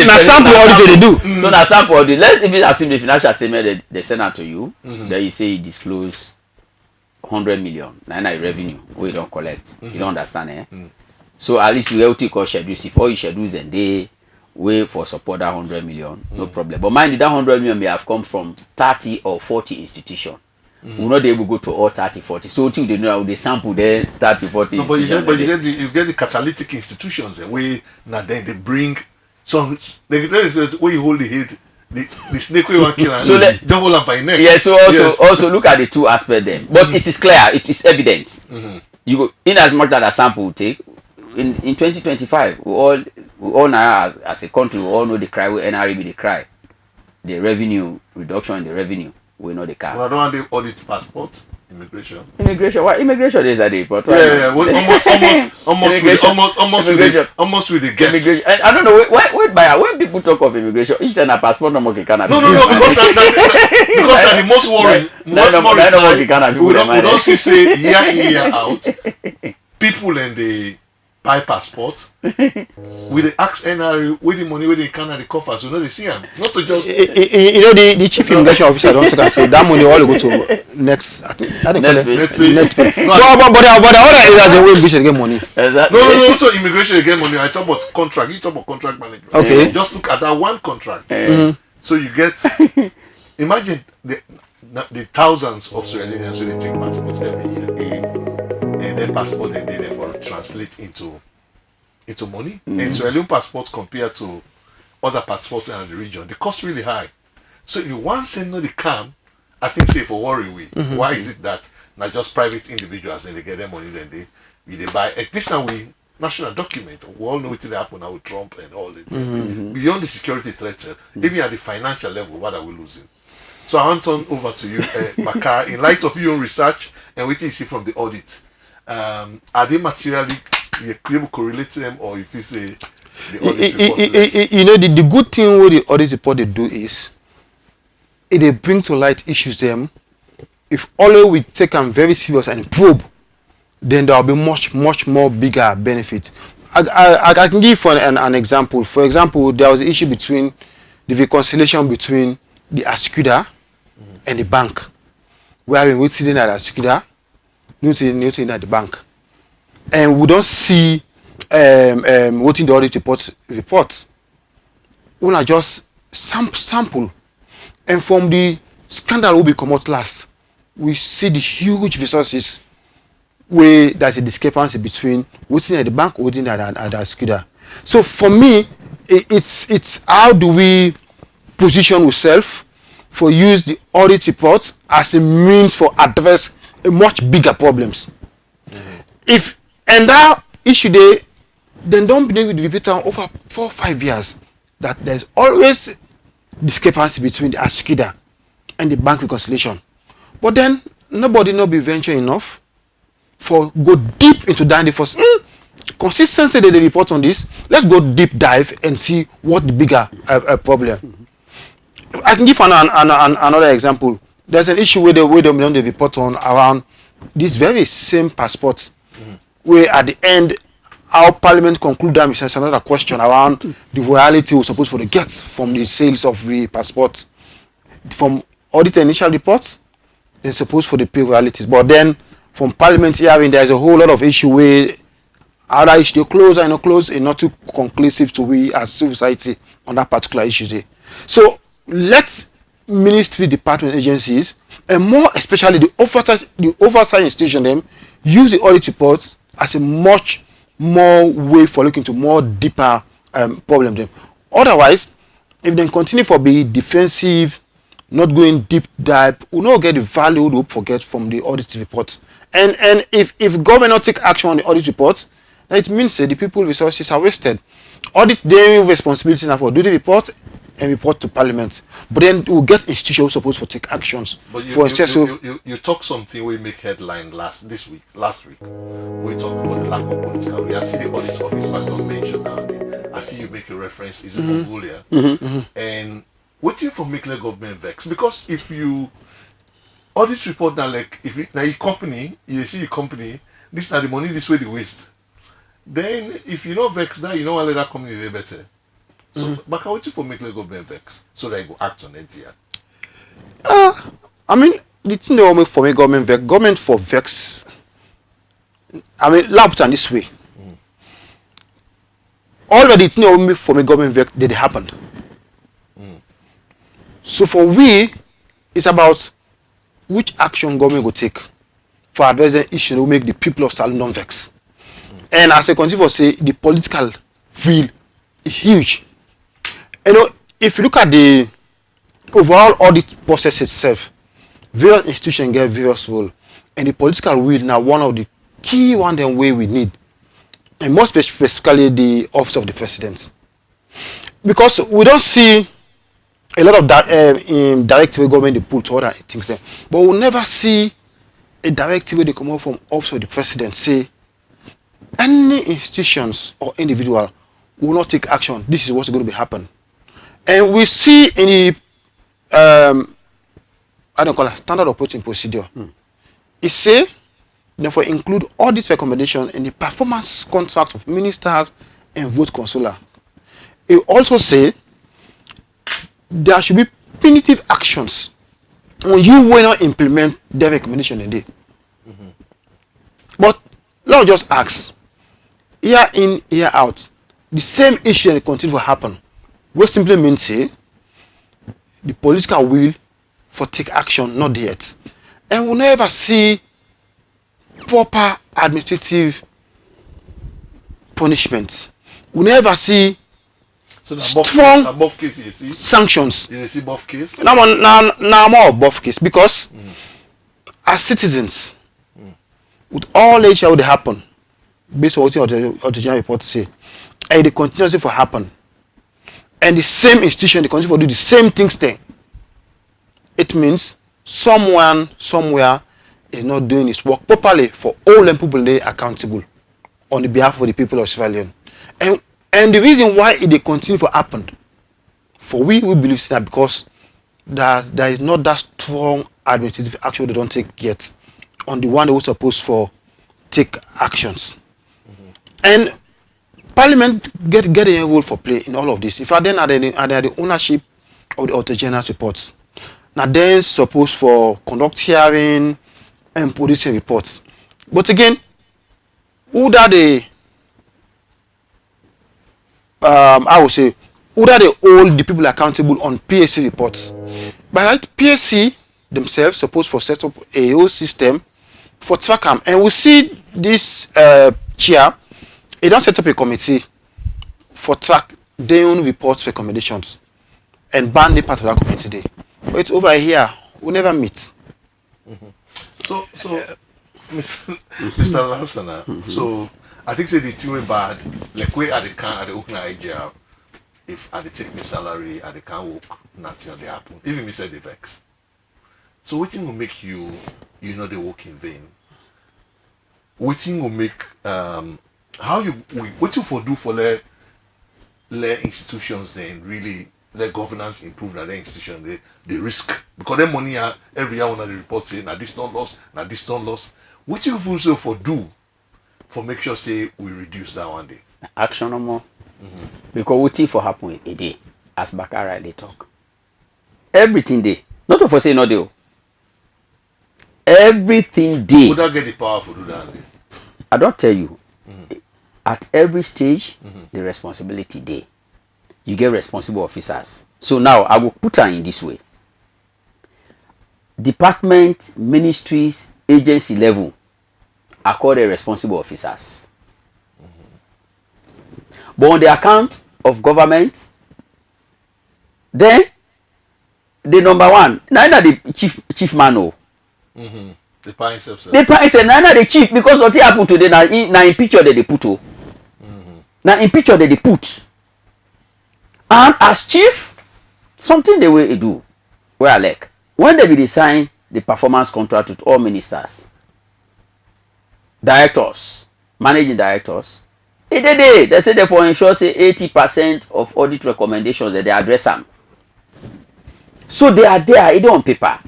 Na sample audit they do. So na sample audit. Let's even assume the financial statement they send out to you. Then you say you disclose 100 million naira revenue we don't collect. You don't understand, eh? So at least we have to call schedules. If all your schedules and they way for support that 100 million, no problem. But mind you, that 100 million may have come from 30 or 40 institutions. We're not able to go to all 30, 40. So till they know how they sample there 30, 40. No, but you get the catalytic institutions where now then they bring some where you hold the head the snake we want kill and so don't hold them by neck. Yeah, so also look at the two aspects then. But it is clear, it is evident. You go in as much as a sample will take in 2025, we all now as a country we all know the cry with NREB the cry. The revenue reduction in the revenue. We know the car. Well, I don't want the audit passport, immigration. Immigration, what immigration is at the airport? Yeah, almost with the get. Immigration. I don't know. Wait, when people talk of immigration, each time a passport no more Canada. No, because that's the most worrying. We don't see say year in year out. People and they buy passport with the ask NRE with the money with the Canada coffers, you know they see them. Not to just you know the chief immigration officer don't say that money all go to next pay. But the other areas the way immigration get money. Exactly. No, so immigration get money. I talk about contract, you talk about contract management. Okay. Just look at that one contract. So you get imagine the thousands of Sierra Leoneans who they take passports every year. And their passport they therefore translate into money. And Sierra Leone passports compared to other passports in the region, the cost really high. So if you want to send no the cam, I think say for worry we. Why is it that not just private individuals and they get their money then they buy at this time we national document. We all know what will happen now with Trump and all that. Beyond the security threats, even at the financial level, what are we losing? So I want to turn over to you, Bakar, in light of your own research and what you see from the audit. Are they materially you able to correlate to them, or if you say the audit report? You know the good thing with the audit report they do is they bring to light issues them. If always we take them very serious and probe, then there will be much more bigger benefit. I can give an example. For example, there was an issue between the reconciliation between the Ascuda and the bank, where we sitting at Ascuda, nothing at the bank, and we don't see what in the audit report. We are just sample, and from the scandal will be come out last. We see the huge resources where there's a discrepancy between what's in the bank or what's in the Ascuda. So for me, it's how do we position ourselves for use the audit report as a means for address a much bigger problems. If and that issue they then don't believe with repeat over 4 or 5 years that there's always discrepancy between the Ascuda and the bank reconciliation. But then nobody be venture enough for go deep into that. The first consistency that they report on this. Let's go deep dive and see what the bigger problem. I can give another example. There's an issue where they report on around this very same passport, where at the end our parliament conclude them is another question around the royalty we're supposed to get from the sales of the passport. From audit initial reports, they're supposed for the pay royalties. But then from parliament hearing, there's a whole lot of issue where either issue close or not close and not too conclusive to we as civil society on that particular issue there. So let ministry department agencies and more especially the oversight institution them use the audit reports as a much more way for looking to more deeper problem them. Otherwise, if they continue for be defensive, not going deep dive, we not get the value we forget from the audit report. And if government not take action on the audit report, then it means that the people resources are wasted. Audit their responsibility now for do the report and report to parliament. But then we'll get institutions supposed to take actions. But you talk something we make headline last week. We talk about the lack of political. We have seen the audit office but don't mention now the I see you make a reference, is in Mongolia. And waiting for make the government vex. Because if you audit report now, like if you, now your company, you see your company, this now the money this way they waste. Then if you know vex now, you know let that company do better. So but how waiting for make the government vex so they go act on it here. I mean, the thing they want me for me government for vex. I mean, lab on this way. Already, the thing they want me for me government vex did happen. So for we, it's about which action government will take for addressing issue will make the people of Salon non vex. And as I continue to say, the political will is huge. You know, if you look at the overall audit process itself, various institutions get various role, and the political will now one of the key one them way we need, and more specifically the office of the president, because we don't see a lot of that in directive government they put other things there, but we'll never see a directive where they come out from office of the president say any institutions or individual will not take action. This is what's going to be happen, and we see in the I don't call it standard operating procedure. It say therefore include all these recommendations in the performance contracts of ministers and vote consular. It also say there should be punitive actions when you will not implement the recommendation in there. But let's just ask, year in, year out, the same issue will continue to happen. What simply means say the political will for take action not yet. And we'll never see proper administrative punishment. We'll never see So strong above case you see sanctions. you see above case. Now more above case because as citizens, with all nature would happen, based on what the general report say, and the continuously for happen, and the same institution they continue for do the same things there. It means someone somewhere is not doing his work properly for all them people they accountable on the behalf of the people of Sierra Leone. And the reason why it they continue to happen, for we believe that because there is not that strong administrative action they don't take yet on the one they were supposed for take actions. And Parliament get a role for play in all of this. If I then are the ownership of the Auditor General's reports. Now then supposed for conduct hearing and producing reports. But again, who that they I would say who that they hold the people accountable on PSC reports. By right, PSC themselves supposed for set up a whole system for track them. And we see this chair, they don't set up a committee for track their own reports recommendations and ban the part of that committee today. But it's over here, we never meet. So Mr. Lansana, so I think say the two way bad, like we at the open IGR, if at the take me salary at the can work, nothing they happen. Even me said the vex. So waiting will make you know they work in vain. Waiting will make how you waiting for do for let institutions then really let governance improve na their institution they risk because their money are every year when they report say na this don't loss, na this don't loss. What you also for do for make sure say we reduce that one day. Action no more. Because what if for happen a day as Bakara they talk. Everything day. Not for say no day. Everything day. Would that get the power for do that day? I don't tell you. At every stage, the responsibility day. You get responsible officers. So now I will put her in this way. Department, ministries, agency level are called the responsible officers. But on the account of government, then the number one, neither the chief man no. The pie himself. The pie say neither the chief because what happened today now in picture that they put now in picture that they put. And as chief, something they will do. Well, like when they will sign the performance contract with all ministers, directors, managing directors, They say they for ensure say 80% of audit recommendations that they address them. So they are there, either on paper.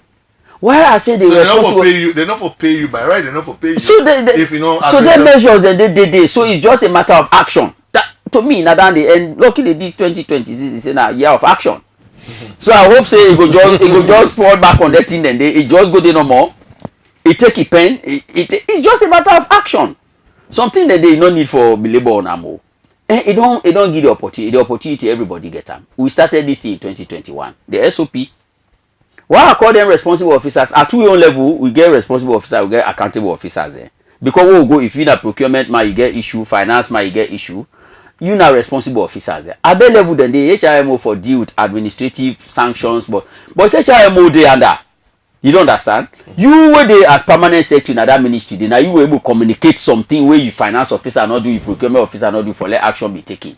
Why I say they so responsible? They're not for pay you by right. They're not for pay you. So they if you know. So they measures and they. So it's just a matter of action. That to me, now the end. Luckily, this 2026 is a year of action. So I hope say it go just fall back on that thing and it just go there no more. It take a pen. It's just a matter of action. Something that they no need for labor on ammo. It don't give the opportunity. The opportunity everybody get them. We started this thing in 2021. The SOP. Why I call them responsible officers? At your own level, we get responsible officers, we get accountable officers there. Because we will go if you na procurement man, you get issue, finance man, you get issue. You na responsible officers there. At that level, then the HRMO for deal with administrative sanctions, but HRMO they under. You don't understand? You were there as permanent secretary in that ministry. Then now you were able to communicate something where you finance officer not do, you procurement officer not do for let action be taken.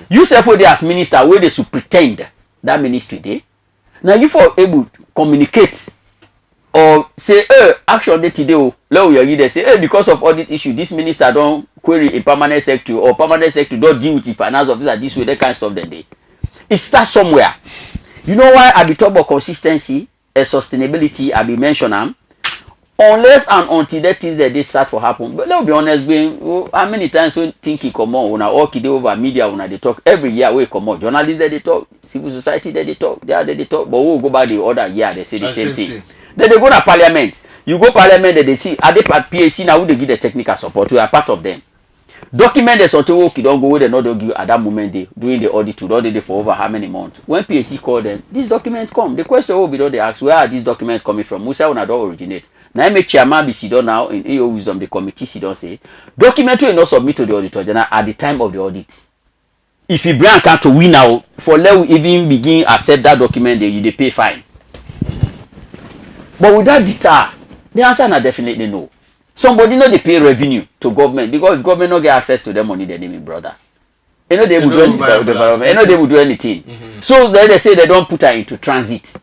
You self there as minister where they should pretend that ministry there. Now you for able to communicate or say, action day today, they say, because of audit issue, this minister don't query a permanent secretary or permanent secretary don't deal with the finance officer this way, that kind of stuff then they. It starts somewhere. You know why at the top of consistency and sustainability I be mention them? Unless and until that things that they start to happen. But let's be honest, how many times we think it come on, when I walk it over media, when they talk every year we come on. Journalists that they talk, civil society that they talk, they talk, but we'll go back the other year, they say the same thing. Then they go to parliament. You go parliament, they see, are they at PAC now, they give the technical support, we are part of them. Document the something okay, don't go where they not give at that moment they doing the audit to don't they for over how many months. When PAC call them, these documents come. The question will be don't they ask where are these documents coming from? Musa when I don't originate. Now I make chairman be sit down now in AO wisdom the committee sit down say document will not submit to the auditor general at the time of the audit. If you bring account to win now for let we even begin accept that document they pay fine. But without deter, the answer na definitely no. Somebody know they pay revenue to government because if government not get access to their money, they name it brother. You know they would do anything. You know they would do anything. So then they say they don't put her into transit.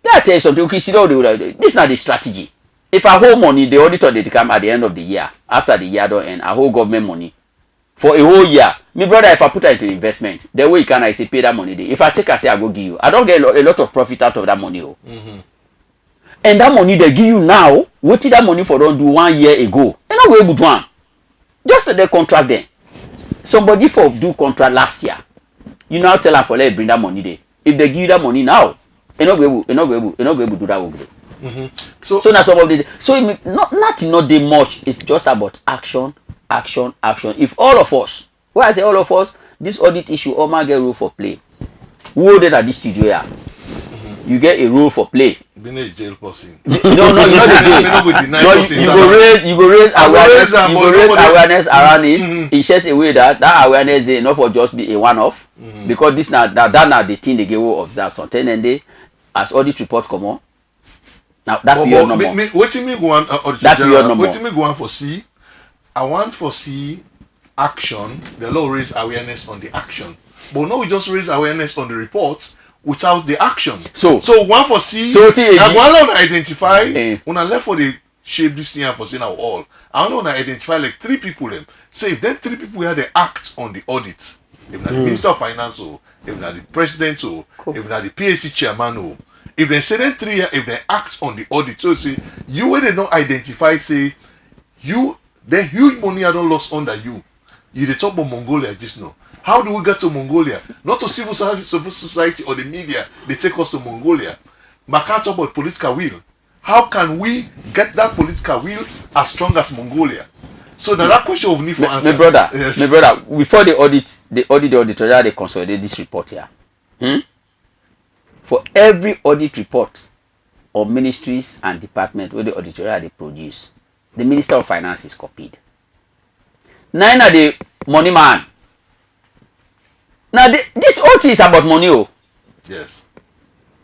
Yeah, I tell you something. Okay, see how they would. This is not the strategy. If I hold money, the auditor they come at the end of the year. After the year don't end, I hold government money for a whole year. Me brother, if I put her into investment, the way you can I say pay that money. If I take her say I go give you, I don't get a lot of profit out of that money. Oh. And that money they give you now, what did that money for don't do 1 year ago? They're not able to do one. Just let they contract them. Somebody for do contract last year. You now tell her for let bring that money there. If they give you that money now, you're not able to do that work. So now some of the so it not that much. It's just about action. If all of us, why I say all of us, this audit issue, all my get rule for play. Who did at this studio here? You get a rule for play. Being a jail person. No, you're not the jail. You go raise awareness around it. It shares away that awareness is not for just be a one-off. Because this now that the thing they give of that something and they as audit report come on. Now that period no more. Waiting me go on that period no more. Waiting me go on for see. I want for see action. The law raise awareness on the action. But no, we just raise awareness on the report without the action. So one for see, and one on identify, when I left for the shape this thing for saying now all, I want to identify like 3 people them. Say if then 3 people here they act on the audit, if not the Minister of Finance or if not the President or if not the PAC chairman or if they say then 3 here, if they act on the audit, so say you when they don't identify, say you the huge money I don't lost under you. You the top of Mongolia just now. How do we get to Mongolia? Not to civil society or the media. They take us to Mongolia. But can't talk about political will. How can we get that political will as strong as Mongolia? So now that question of need for answer. My brother, before the auditor, they consolidate this report here. For every audit report of ministries and departments where the auditor they produce, the Minister of Finance is copied. Nine are the money man. Now this whole thing is about money. Oh. Yes.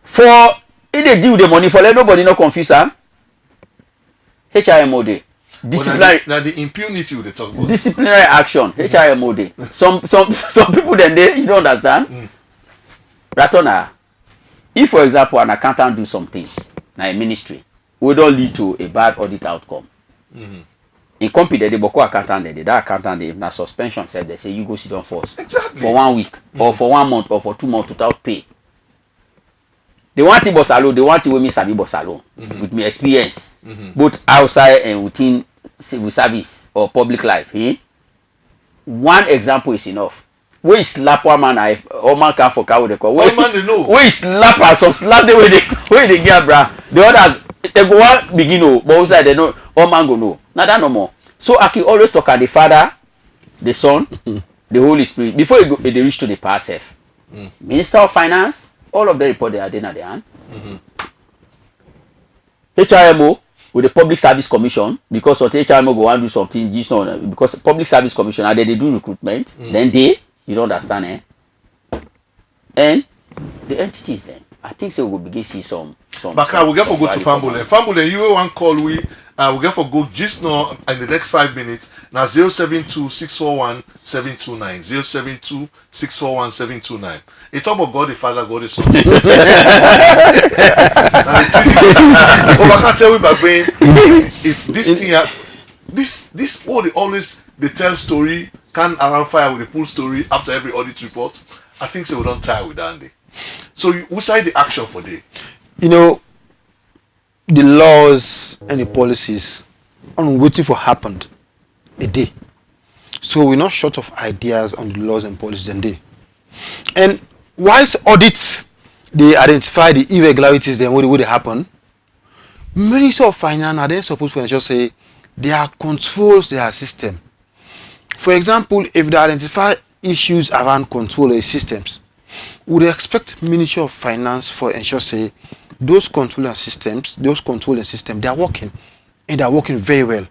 For if they deal with the money for let nobody not confuse her. HRMOD. Disciplinary. Now the impunity they talk about. Disciplinary action. HRMOD. Some people then they you don't understand. Ratona. If for example an accountant do something, now a ministry, will not lead to a bad audit outcome. In in company they boko accountant they that accountant they na suspension said they say you go sit down first Exactly. for 1 week or for 1 month or for 2 months without pay. They want it boss alone, they want it with me sabi boss alone with me experience both outside and within civil service or public life. One example is enough. We slap one man, all man can for car with the call. All man they know. We slap us, so slap the way they get, bruh. The others they go on begin know, but outside they know. All man go know. Now that no more. So I can always talk at the Father, the Son, the Holy Spirit before they reach to the power self. Minister of Finance, all of the report they are there at the hand. HRMO with the Public Service Commission, because of the HRMO go and do something just not because Public Service Commission and they do recruitment, then they you don't understand, and the entities then I think so we'll begin see some Baka, we get for go to Fambule. Fambule, you one call we get for go just now in the next 5 minutes. Now 072-641-729. 072-641-729. It's all about God the Father, God the Son. But I can't tell you back when if this thing this all they always they tell story can around fire with the pool story after every audit report. I think so we don't tire with that day. So who side the action for day? You know, the laws and the policies on waiting for happened a day. So we're not short of ideas on the laws and policies and day. And whilst audits they identify the irregularities then what would happen, Minister of Finance are then supposed to ensure say there controls their system. For example, if they identify issues around control of systems, we would expect Ministry of Finance for ensure say those controlling systems, they are working and they are working very well.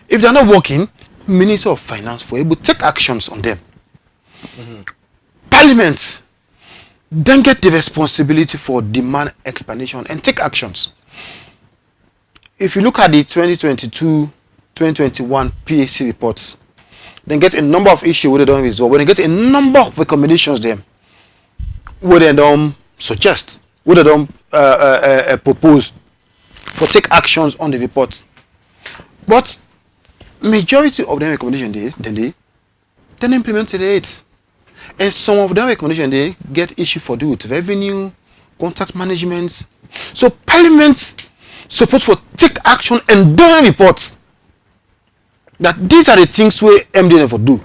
If they are not working, Ministry of Finance for able to take actions on them. Parliament then get the responsibility for demand explanation and take actions. If you look at the 2022-2021 PAC reports, then get a number of issues where they don't resolve. When they get a number of recommendations them, where they don't suggest, where they don't propose for take actions on the report. But majority of them recommendations they implemented it. And some of them recommendations they get issue for do with revenue, contract management. So Parliament supposed to take action and don't report that these are the things where MD never do.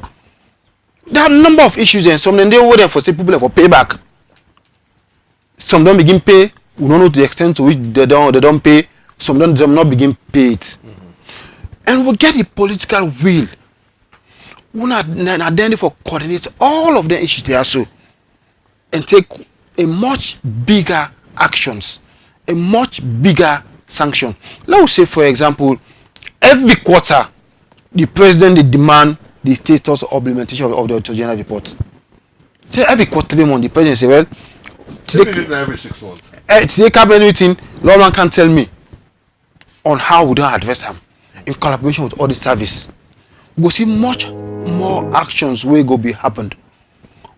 There are a number of issues and some of them they wait for say people for payback. Some don't begin pay, we don't know the extent to which they don't pay, some don't not begin pay it. And we get the political will. We not then for coordinate all of the issues there so and take a much bigger actions, a much bigger sanction. Let's say for example, every quarter the president they demand the status of implementation of the Auditor General report. Say every quarterly month the president say, well, every 6 months. Today cabinet meeting, Lawman can tell me on how we don't address them in collaboration with all the service. We see much more actions will go be happened.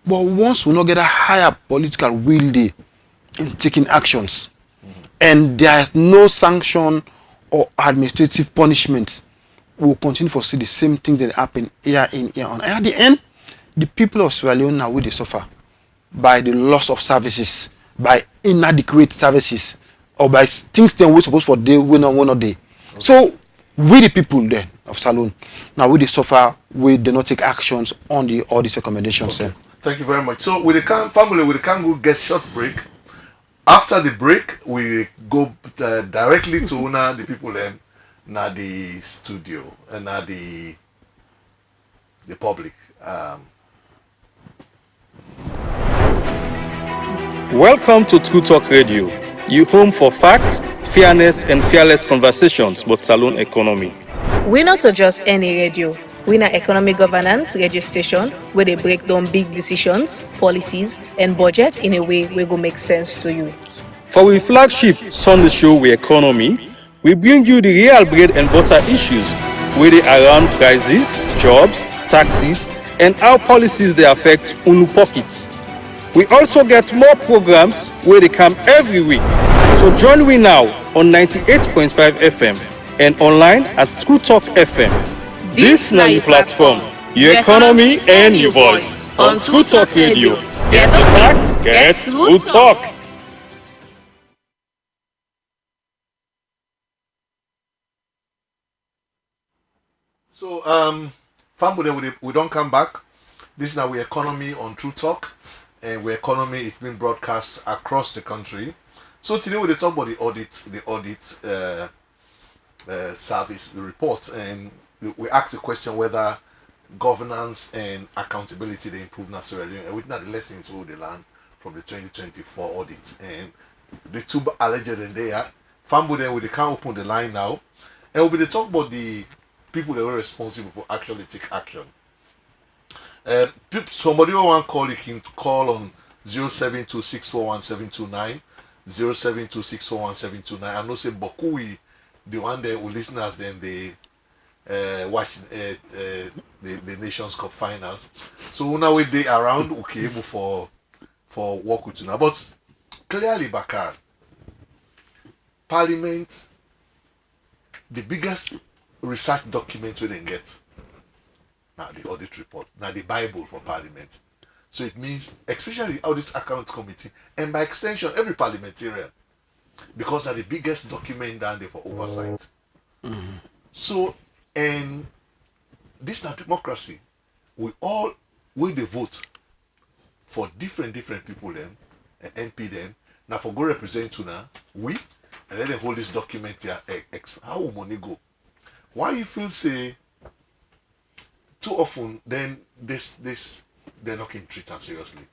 But once we not get a higher political will day in taking actions, and there is no sanction or administrative punishment, we will continue to see the same things that happen year in, year on. And at the end, the people of Sierra Leone now will they suffer by the loss of services, by inadequate services, or by things that we're supposed for day, we not day. Okay. So we the people then of Salon, now we they suffer, we do not take actions on all these recommendations. Okay. Thank you very much. So with the family, we can go get short break. After the break, we go directly to the people then. Na the studio and na the public. Welcome to True Talk Radio, your home for facts, fairness, and fearless conversations about Salon economy. We're not just any radio. We're an economic governance radio station where they break down big decisions, policies, and budget in a way where go make sense to you. For our flagship Sunday show, We Economy, we bring you the real bread and butter issues where they around prices, jobs, taxes, and how policies they affect unu pockets. We also get more programs where they come every week. So join me now on 98.5 FM and online at True Talk FM. This na your platform, your economy and your voice on True Talk Radio. Get the facts, get True Talk. So, Fambude, we don't come back. This is now we economy on True Talk, and we economy it's been broadcast across the country. So today we talk about the audit service, the report, and we ask the question whether governance and accountability they improve necessarily, and with the lessons we they learn from the 2024 audit, and the two alleged in there. Fambude, we can't open the line now, and we'll be talk about the people that were responsible for actually take action. Somebody who want to call, you can call on 0726411729, 0726411729. I know say Bokui, the one there who listeners then they watch the Nations Cup finals. So now we they around okay able for work with you now. But clearly, Bakar, Parliament, the biggest research document we didn't get. Now the audit report, now the Bible for Parliament. So it means, especially the Audit Account Committee, and by extension, every parliamentarian, because they're the biggest document down there for oversight. Mm-hmm. So, and this is not democracy. We they vote for different people them, and MP them. Now for go represent to now, we, and then they hold this document here. How will money go? Why you feel say too often then this they're not going to treat them seriously?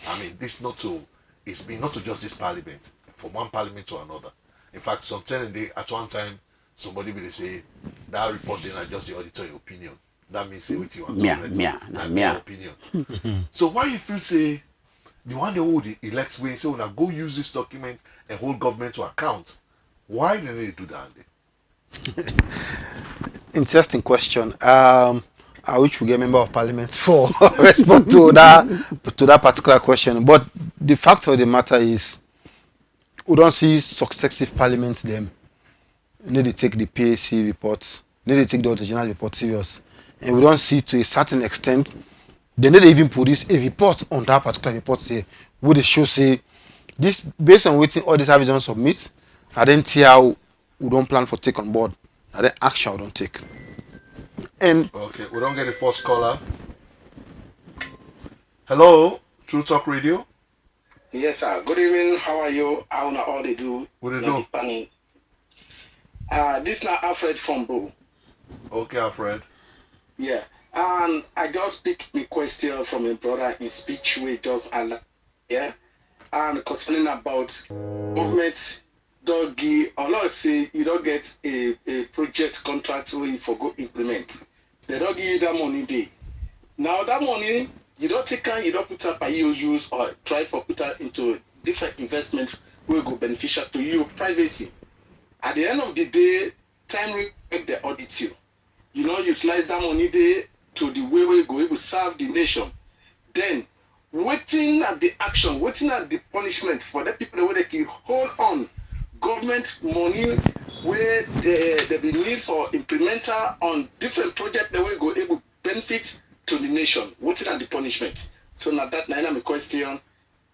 I mean, this not to it's been not to just this parliament, from one parliament to another. In fact, sometimes they at one time somebody will say that report then are just the auditor opinion. That means say what you want to opinion. So why you feel say the one they would elect way say when I go use this document and hold government to account? Why didn't they do that? Interesting question. I wish we get member of parliament for respond to that particular question. But the fact of the matter is, we don't see successive parliaments them. Need to take the PAC reports, need to take the original report serious, and we don't see to a certain extent they need to even produce a report on that particular report. Say, would they show say this based on waiting all the services don't submit, and then see how we don't plan for take on board, and then action we don't take. And okay, we don't get the first caller. Hello, True Talk Radio. Yes, sir. Good evening. How are you? How are all they do? What do you do? This is now Alfred from Bo. Okay, Alfred. Yeah. And I just picked the question from a brother in speech we just yeah. And concerning about government don't give, or let's say you don't get a project contract where you for go implement. They don't give you that money there. Now that money you don't take and you don't put up a use or try for put up into different investment will go beneficial to you privacy. At the end of the day, time will they audit you. You know, utilize that money there to the way we go, it will serve the nation. Then waiting at the action, waiting at the punishment for the people where they can hold on government money where they be need for implementer on different projects that will go able benefit to the nation, waiting at the punishment. So now that now my question.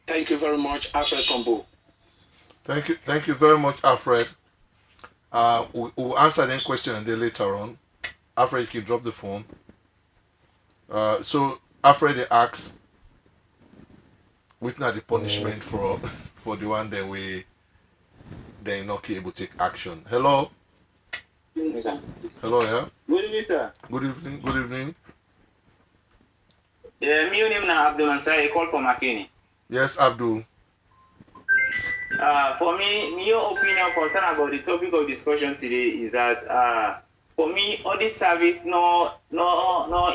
Thank you very much, Alfred Combo. Thank you very much, Alfred. We'll answer that question and then later on. Alfred, you can drop the phone. So Alfred asks, waiting at the punishment for the one that they're not able to take action. Hello. Yes, sir. Hello, yeah. Good evening, sir. Good evening. Good evening. Yeah, my name is Abdul Ansar. I call from Makeni. Yes, Abdul. For me, my opinion concern about the topic of discussion today is that for me, audit service no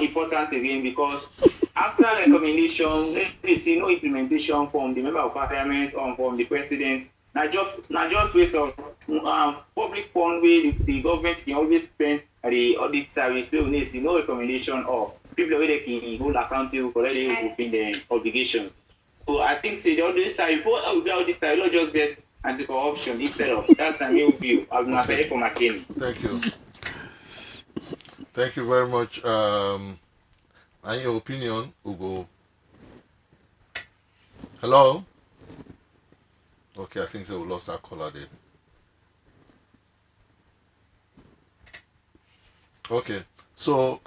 important again because after recommendation, we see no implementation from the member of parliament or from the president. Not just waste of public fund where the government can always spend at the audit service. So we see no recommendation of people where they can hold accountable for they fulfill their obligations. So I think say the audit service, before I will be audit service, not just get anti-corruption instead of that's a new view. I'm not saying for McKinney. Thank you. Thank you very much. And your opinion, Ugo? Hello? Okay, I think so. We lost our caller there. Okay, so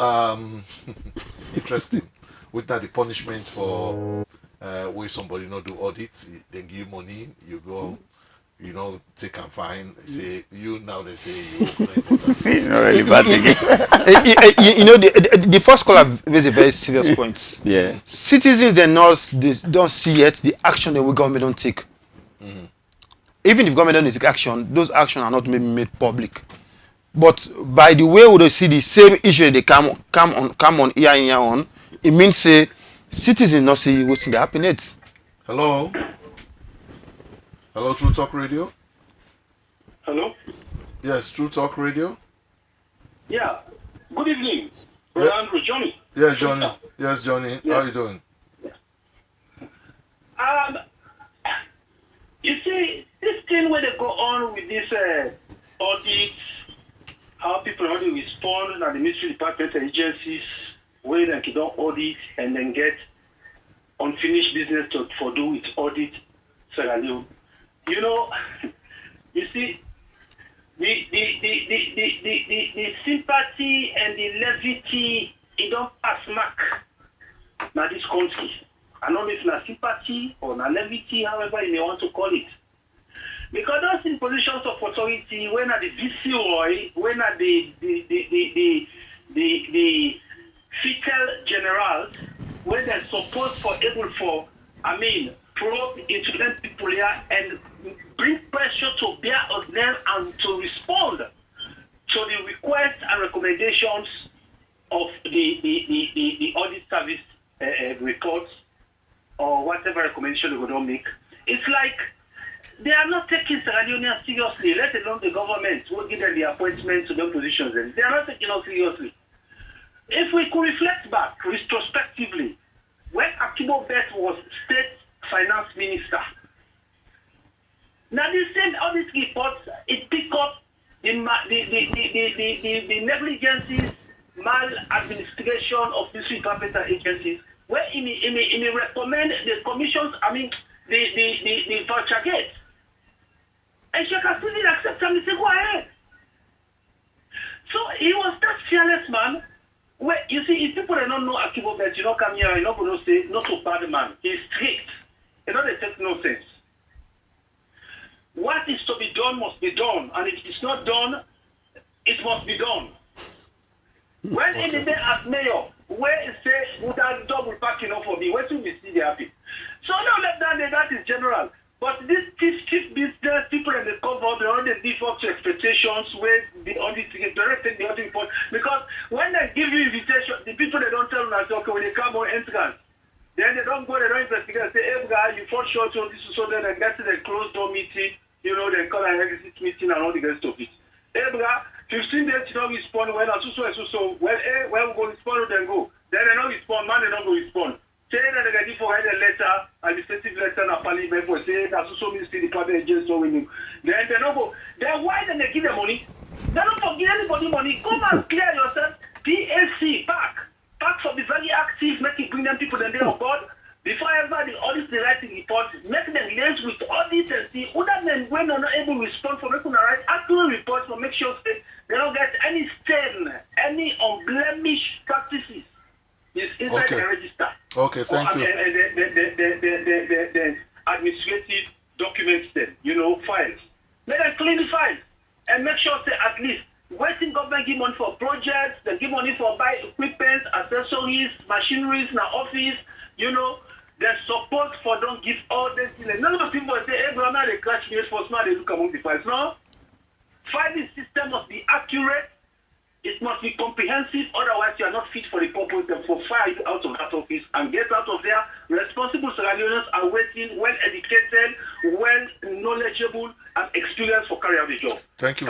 interesting. With that, the punishment for where somebody not do audit, they give you money, you go, take and fine. Say you now they say you not important. Not really bad thing. The first caller raised a very serious point. Yeah. Citizens they don't see yet the action that we government don't take. Even if government don't take action, those actions are not made public. But by the way we don't see the same issue they come on here and here on, it means say citizens not see what's in the happiness. Hello? Hello, True Talk Radio? Hello? Yes, True Talk Radio? Yeah. Good evening. Yeah. Andrew, Johnny. Yeah, Johnny. Yes, Johnny. Yeah. How you doing? You see, this thing where they go on with this audits, how people only respond at the ministry department and agencies, where they can do audit and then get unfinished business for do with audit, Sierra Leone. You know, you see, the sympathy and the levity, it don't pass mark now this country. I know if na sympathy or na levity, however you may want to call it. Because those in positions of authority, when are the VCOI, when are the fetal generals, when they're supposed for able for, probe into them people here and bring pressure to bear on them and to respond to the requests and recommendations of the audit service reports or whatever recommendation they don't make. It's like they are not taking Sierra Leoneans seriously, let alone the government who give them the appointment to those positions. They are not taking us seriously. If we could reflect back retrospectively, when Akibo Beth was state finance minister, now this same audit report, it pick up the negligences, maladministration of these department agencies, where he recommend the commissions, the voucher gate. And she can still accept them and say, go ahead. So he was that fearless man. Where you see, if people don't know Akibo Bet, you don't come here, you're not going to say, not a bad man. He's strict. You know, they take no sense. What is to be done must be done. And if it's not done, it must be done. When in the day as mayor, where it says, would that double packing up for me, where should we see the happy? So now that is general. But this chief business, people in the cover, they only default to expectations where the audit directed the audit report. Because when they give you invitation, the people they don't tell them, okay, when they come on entrance, then they don't go, they don't investigate, say, hey guy, you fall short on this, so then they get to the closed door meeting, they call an exit meeting and all the rest of it. Hey guy, 15 days you don't respond, well, so, well, hey, where we go respond, then go. Then they don't respond, man, they don't go respond. Say that they get for a letter, administrative letter, and parliament for say that so ministry department agents so we knew. Then they don't go. Then why then they give them money? They don't forgive anybody money. Come and clear yourself. PAC, PAC for be very active, make it bring them people then they on board. Before ever the audit the writing report, make them liaise with audit and see other than when they're not able to respond for making the right accurate reports to make sure they don't get any stain, any unblemished practices. Is inside the register. Okay, thank you. The administrative documents then, files. Let them clean the files and make sure say at least waiting government give money for projects, they give money for buy equipment, accessories, machineries in the office, the support for don't give all this things. None of the people say, hey, brother, they crash me for smart, they look among the files. No. Filing system must be accurate. It must be comprehensive, otherwise you are not fit for the purpose. Therefore, fire you out of that office and get out of there. Responsible Sierra Leoneans are waiting, well educated, well knowledgeable, and experienced for carrying out the job. Thank you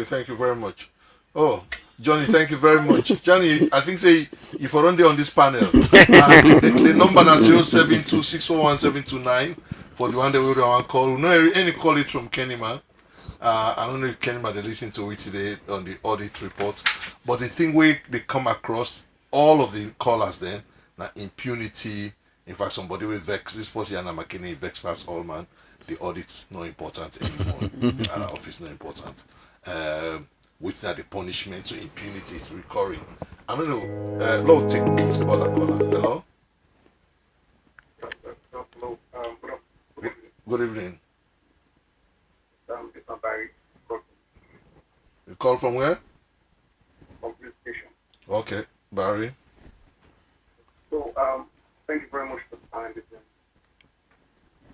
Thank you very much. Oh, Johnny, thank you very much. Johnny, I think say if you're on this panel, the number is 072641729 for the one that we want to call. No, any call it from Kenny, man. I don't know if Kenny might listen to it today on the audit report, but the thing we they come across all of the callers then now impunity. In fact, somebody will vex this person and McKinney vex past all man. The audit's not important anymore. The other office not important. Which are the punishment, so impunity is recurring. I don't know. Lord, take this other caller. Hello. Hello, Good evening. it's not Barry You call from where? from police station. Okay, Barry. So, thank you very much for the time.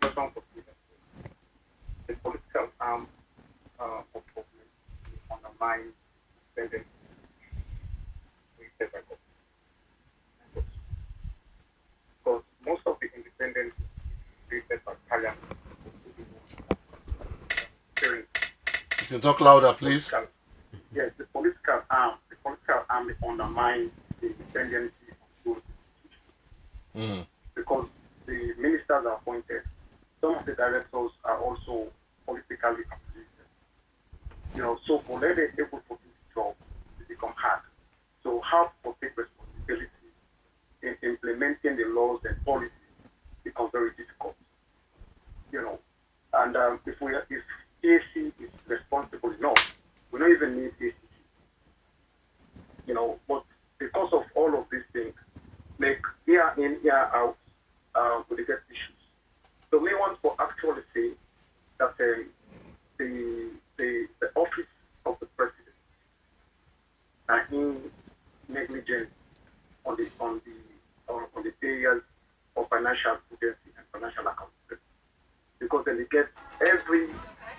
First one for the political arm of government undermine independence created by government. Because most of the independence created by parliament. You can talk louder, please. Yes, the political arm undermines the independence of those institutions. Because the ministers are appointed. Some of the directors are also politically affiliated. So for them able to do the job, it becomes hard. So how to take responsibility in implementing the laws and policies becomes very difficult. And if AC is responsible enough, we don't even need ACT. But because of all of these things, like year in, year out, we get issues. So we want to actually say that the office of the president are in negligence on the areas of financial prudence and financial accountability, because then they get every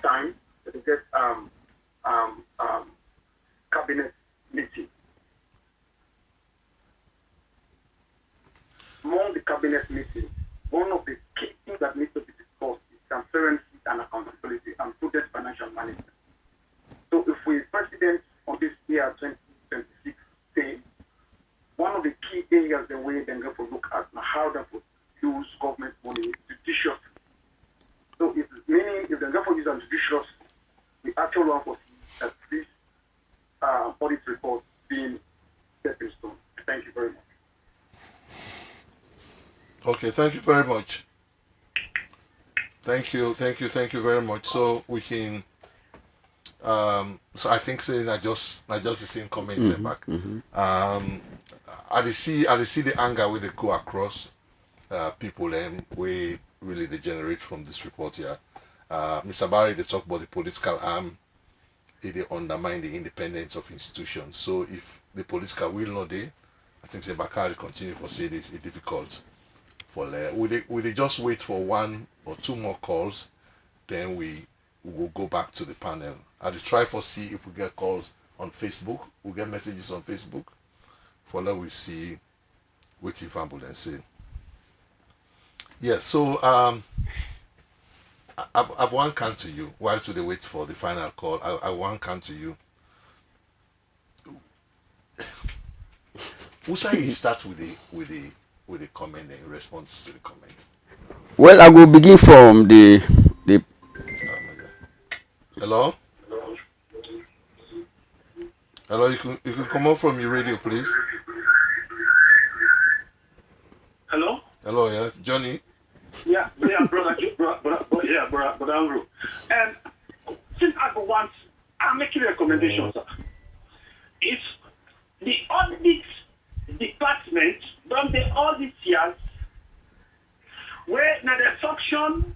time that they get cabinet meeting. Among the cabinet meetings, one of the key things that needs to be discussed is transparency and accountability and prudent financial management. So if we president on this year 2026 say, one of the key areas the way they're going to look at how they would use government money judiciously. So if they're going to use it judiciously, the actual one for that this audit report being stepping stone. Thank you very much. Okay, thank you very much. Thank you very much. So we can so I think saying I just the same comments back. I see the anger where they go across people and we really they generate from this report here. Mr. Barry, they talk about the political arm, they undermine the independence of institutions. So if the political will not there, I think say Bakari continue to say this is difficult for will they just wait for one or two more calls, then we will go back to the panel. I'll try for see if we get calls on Facebook, we get messages on Facebook. For that we see what if ambulance say. Yes, so I want come to you while they wait for the final call. I want come to you. Usa, you start with the comment and response to the comment. Well, I will begin from the. Oh my God. Hello. Hello, you can come up from your radio, please. Hello? Hello, yes, Johnny. Yeah, brother Andrew. And since I go once, I'm making a recommendation, sir. If the audit department done the audit years where now the function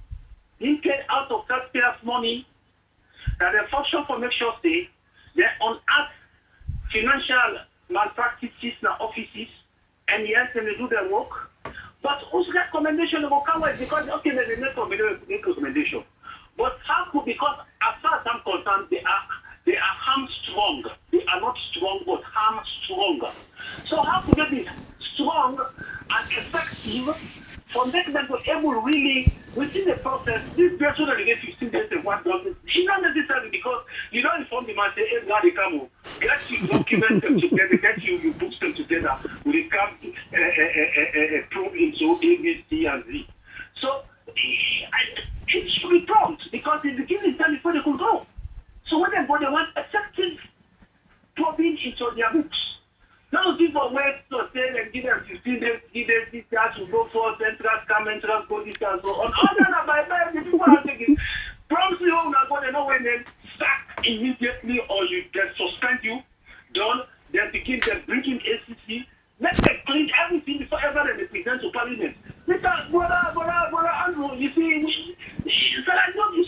linked out of taxpayers' money, that the function for make sure they unearth financial malpractices in offices, and yes, and they do their work. But whose recommendation will come with? Because okay, they make recommendation. But how could, because as far as I'm concerned, they are hamstrung. They are not strong, but hamstrung. So how could they be strong and effective for make them to able really within the process? This person that they get 15 days and 1 doesn't. It's not necessary because you don't inform the man, say, hey, now they come, get you document them together, get you books them together, we come prove into A, B, C, and Z. So it should be prompt because in the beginning time before they could go. So when they go, they want effective probing into their books. Those people wait to say and give them 15 days, 3 days, this year to go for entrance, come entrance, go this and so on. All that by the people are taking. Promise you, not going to know when they sack immediately or you get suspend you, done, then begin them bringing ACC. Let them clean everything before ever they present to Parliament. Mr. Brother Andrew, you see, you're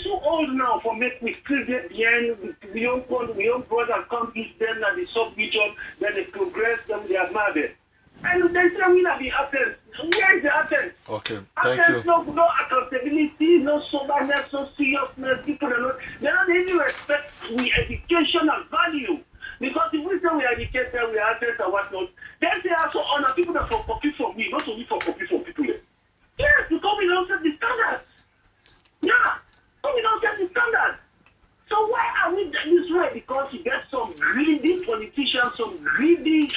so old now for make me still get the end. We young brothers come teach them at the sub-region, then they progress, then they are married. And they say we not be Athens. Where is the Athens? Okay, thank Athens, you. no accountability, no soberness, no seriousness. People they don't even respect we educational value. Because if we say we are educated, we are Athens and whatnot, then they also honor people that for copy from me, not only for copy from people. Yes, because we don't set the standards. Yeah, so we don't set the standards. So why are we this way? Because you get some greedy politicians, some greedy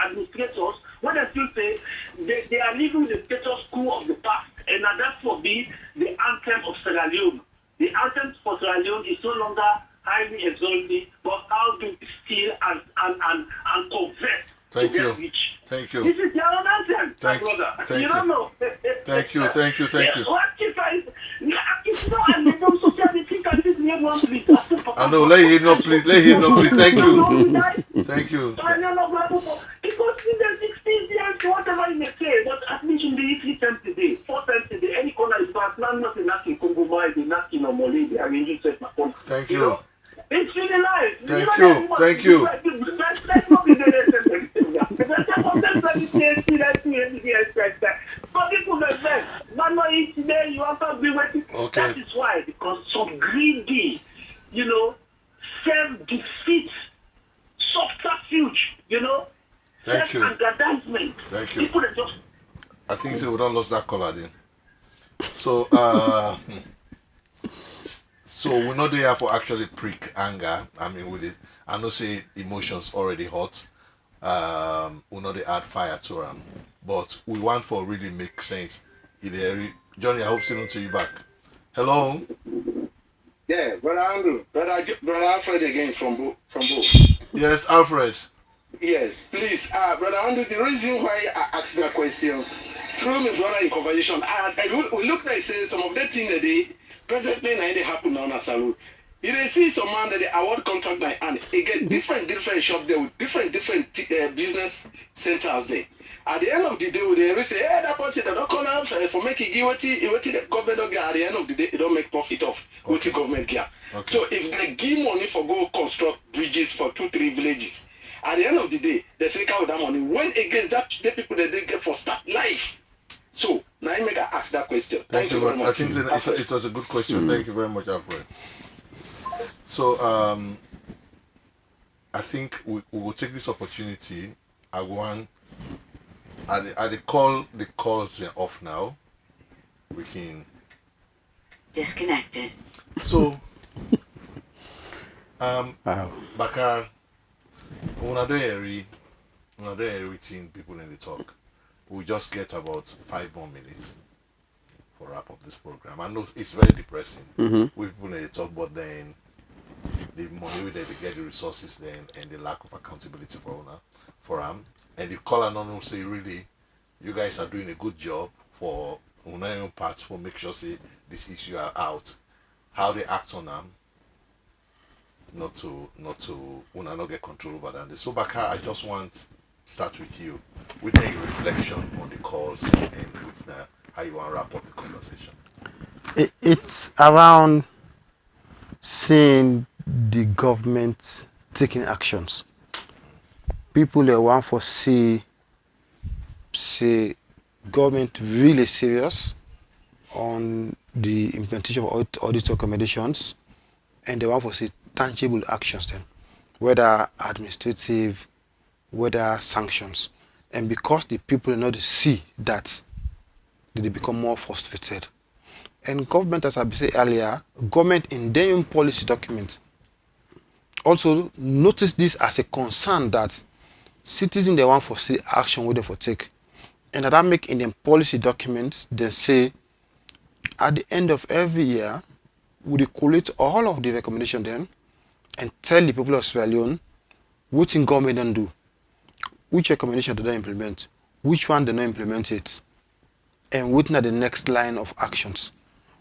administrators, when they still say they are living the status quo of the past, and that will be the anthem of Sierra Leone. The anthem for Sierra Leone is no longer highly exalted, but how to steal and convert. Thank you. Rich. Thank you. This is their own anthem, brother. Thank you don't know. Thank you. I know, let him know, please. Thank you. Thank you. Because in the 60s years, whatever you may say, but at least in the 3 times a day, 4 times a day, any corner is bad, nothing Congo, nothing or Molly, I mean, you said my phone. Thank you. It's really nice. Thank you. Let's not be there. But people like that, not each day you have to be waiting. Okay. That is why, because some greedy, self-defeat, subterfuge, Thank you. self-aggrandizement. Thank you. People are just. I think so we don't lose that color then. So so we're not there for actually prick anger. I mean with it. I know say emotions already hot. We know they add fire to them. But we want for really make sense. Johnny, I hope seeing to you back. Hello? Yeah, Brother Andrew, Brother Alfred again from both. Yes, Alfred. Yes, please, Brother Andrew, the reason why I asked that question, through my brother in conversation, we looked at say some of the things that they presently now they happen now in a salute. You dey see some man that they award contract by and they get different shop there with different business centers there. At the end of the day, they say, hey, that person that don't come out for making give what the government don't get. At the end of the day, they don't make profit of what the government get. Okay. So if they give money for go construct bridges for 2-3 villages, at the end of the day, they say with that money. When against that the people that they get for start life. So now I make I ask that question. Thank you very much. I think it was a good question. Thank you very much, Alfred. So I think we will take this opportunity. I call the calls are off now. We can disconnected. So Bakar, una do everything people in the talk. We just get about 5 more minutes for wrap up this program. I know it's very depressing with people in the talk, but then the money that they get, the resources then, and the lack of accountability for them. And the caller non say really, you guys are doing a good job for own parts for make sure say this issue are out. How they act on them, not to not get control over that. So Bakar, I just want to start with you with a reflection on the calls and with how you want to wrap up the conversation. It's around seeing the government taking actions. People that want to see government really serious on the implementation of audit recommendations, and they want to see tangible actions then, whether administrative, whether sanctions. And because the people not see that, they become more frustrated. And government, as I said earlier, government in their own policy document also notice this as a concern that citizens they want to see action where they for take. And that make in them policy documents, they say at the end of every year, we collect all of the recommendations then and tell the people of Sierra Leone what in government don't do, which recommendation do they implement, which one do not implement it, and what are the next line of actions.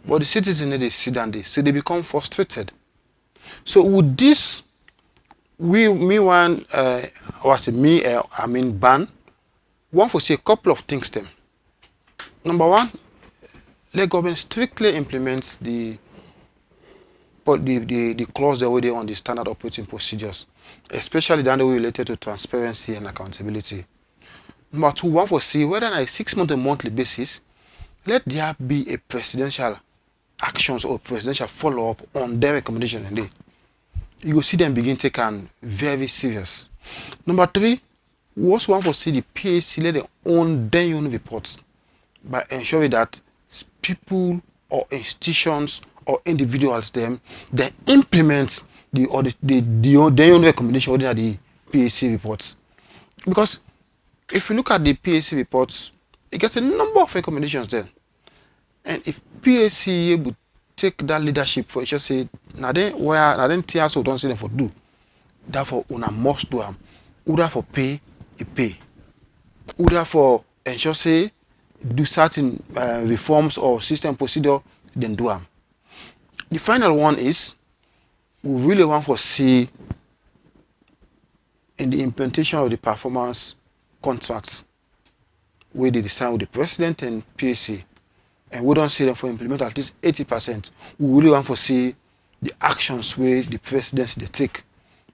But the citizens, they sit down there, so they become frustrated. So with this, ban, one for see a couple of things them. Number one, let government strictly implement the clause that way on the standard operating procedures, especially the way related to transparency and accountability. Number two, one for see whether on a 6 month or monthly basis, let there be a presidential actions or presidential follow-up on their recommendation and you will see them begin taken very serious. Number three, we also want to see the PAC let their own reports by ensuring that people or institutions or individuals they implement the own recommendation within the PAC reports. Because if you look at the PAC reports, it gets a number of recommendations there. And if PAC able take that leadership for just say now then TSO don't see them for do. Therefore una must do them. Either for pay, either for ensure say do certain reforms or system procedure, then do them. The final one is we really want to see in the implementation of the performance contracts where they decide with the president and PAC. And we don't see them for implement at least 80%. We really want to see the actions where the presidency they take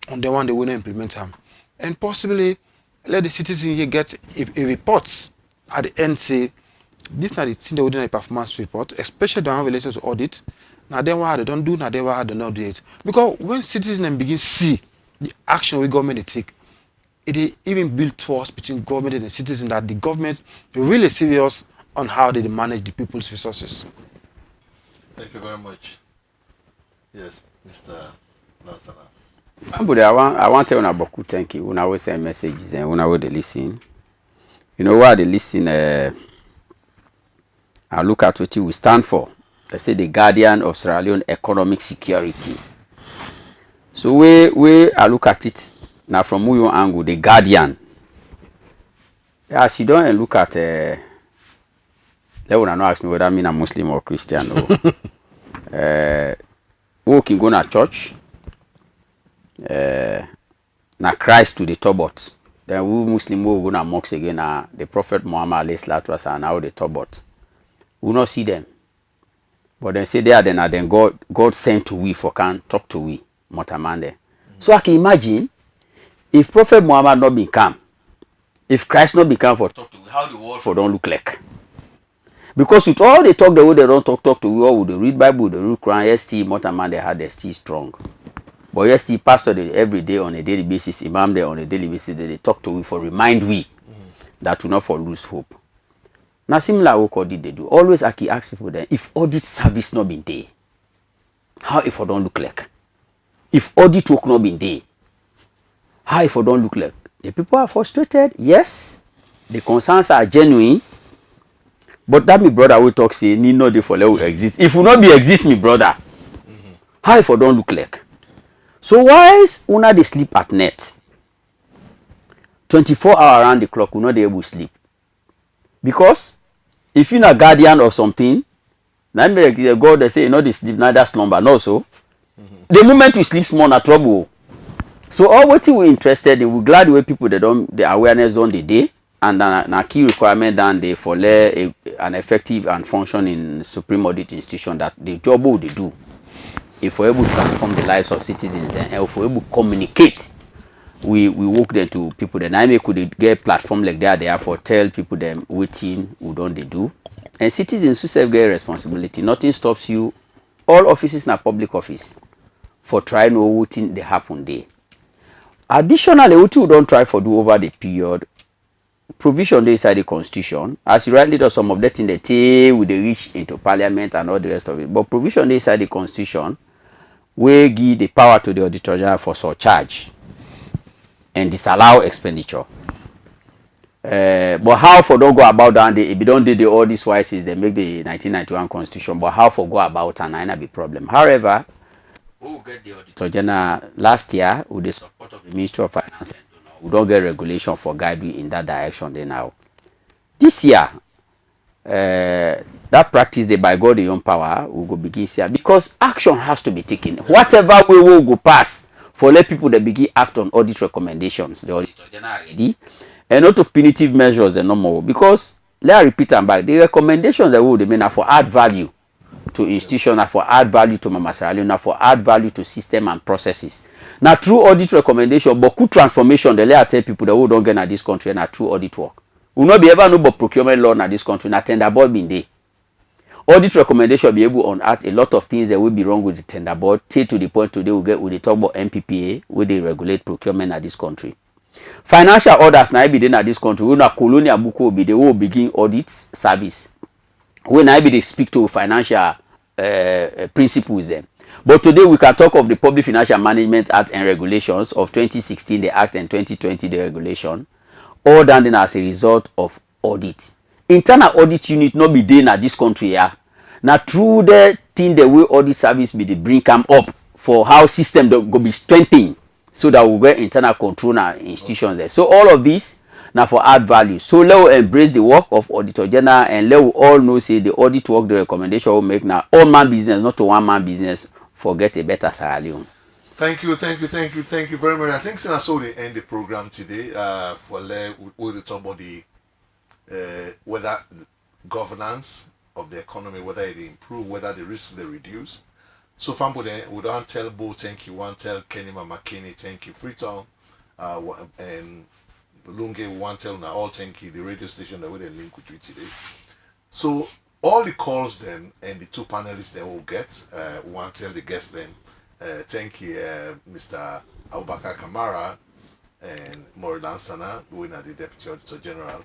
on the one they will implement them. And possibly let the citizen here get a report at the end say this is not the thing they will do in a performance report, especially the one related to audit. Now then why they don't do, now then why they don't do it. Because when citizens begin see the action we government they take, it even build trust between government and the citizen that the government is really serious on how they manage the people's resources. Thank you very much. Yes, Mr. Lansana. I want to tell you about thank you. When I will send messages and when I will listen, you know why they listen. I look at what we stand for. They say the guardian of Sierra Leone economic security. So we I look at it now from your angle, the guardian. As you don't look at they will not ask me whether I mean a Muslim or Christian. Who can go to church? Na Christ to the Tobot. Then we Muslim will go to mosque again. The Prophet Muhammad and now the Tobot. We not see them. But they say there then God sent to we for can talk to we Motamande. So I can imagine if Prophet Muhammad not become, if Christ not become for talk to we, how the world for don't look like. Because with all they talk the way they don't talk to we, all they read Bible, they read Quran, yes, still Motamande had they still strong. But yes, the pastor they, every day on a daily basis, imam there on a daily basis, they talk to we for remind we that we not for lose hope. Now similar what audit they do. Always I keep ask people then if audit service not been there, how if I don't look like? If audit work not been there, how if I don't look like? The people are frustrated, yes. The concerns are genuine. But that me brother will talk say need not for let exist. If we not be exist, me brother, how if I don't look like? So why is una they sleep at night? 24 hours around the clock, we not able to sleep. Because if you're a guardian or something, now God they say you know they sleep neither slumber, no so. The moment we sleep small na trouble. So all what we interested in, we glad the way people they don't the awareness done the day. And a key requirement then they for an effective and functioning supreme audit institution that the job will they do. If we're able to transform the lives of citizens and if we're able to communicate, we work them to people. Then I could get platform like that therefore tell people them waiting who don't they do. And citizens who self get responsibility. Nothing stops you. All offices in a public office for trying to what thing they happen there. Additionally, what you don't try for do over the period. Provision they inside the constitution, as you rightly do some of that in the day with the reach into parliament and all the rest of it. But provision they inside the constitution will give the power to the auditor general for surcharge and disallow expenditure. But how for don't go about that? If you don't do all these wise is they make the 1991 constitution. But how for go about and I be problem. However, who get the auditor general last year with the support of the Ministry of Finance, we don't get regulation for guide you in that direction there now. This year, that practice they by God the own power will go begin here because action has to be taken. Whatever we will go pass for let people that begin act on audit recommendations, the auditor general already, and not of punitive measures the normal because let I repeat and back the recommendations that we will mean are for add value to institution, are for add value to Mama Sierra Leone, are for add value to system and processes. Now through audit recommendation, but good transformation, the let I tell people that we don't get in this country and true audit work. We will not be ever know about procurement law in this country, na tender board being there. Audit recommendation will be able to unearth a lot of things that will be wrong with the tender board, till to the point today we talk about MPPA, where they regulate procurement in this country. Financial orders now be there in this country, we na colonial book will be they will begin audits service. When I be they speak to financial principles then. But today we can talk of the Public Financial Management Act and Regulations of 2016, the Act, and 2020, the regulation. All done as a result of audit. Internal audit unit not be there in this country. Yeah. Now through the thing the way audit service be the bring come up for how system go be strengthened so that we get internal control in our institutions there. So all of this now for add value. So let us embrace the work of Auditor General and let us all know say the audit work, the recommendation will make now all man business, not to one man business, forget a better Sierra Leone. Thank you very much. I think since I saw the end the program today, for we'll talk about the whether governance of the economy, whether it improve, whether the risks they reduce. So far, we don't tell Bo thank you, one tell Kenny McKinney thank you, Freetown, and Lunge one tell now all thank you, the radio station that we they link with you today. So all the calls then and the two panelists they will get, one tell the guests then. Thank you, Mr. Abubakar Kamara and Moridan Sana, who are the Deputy Auditor General.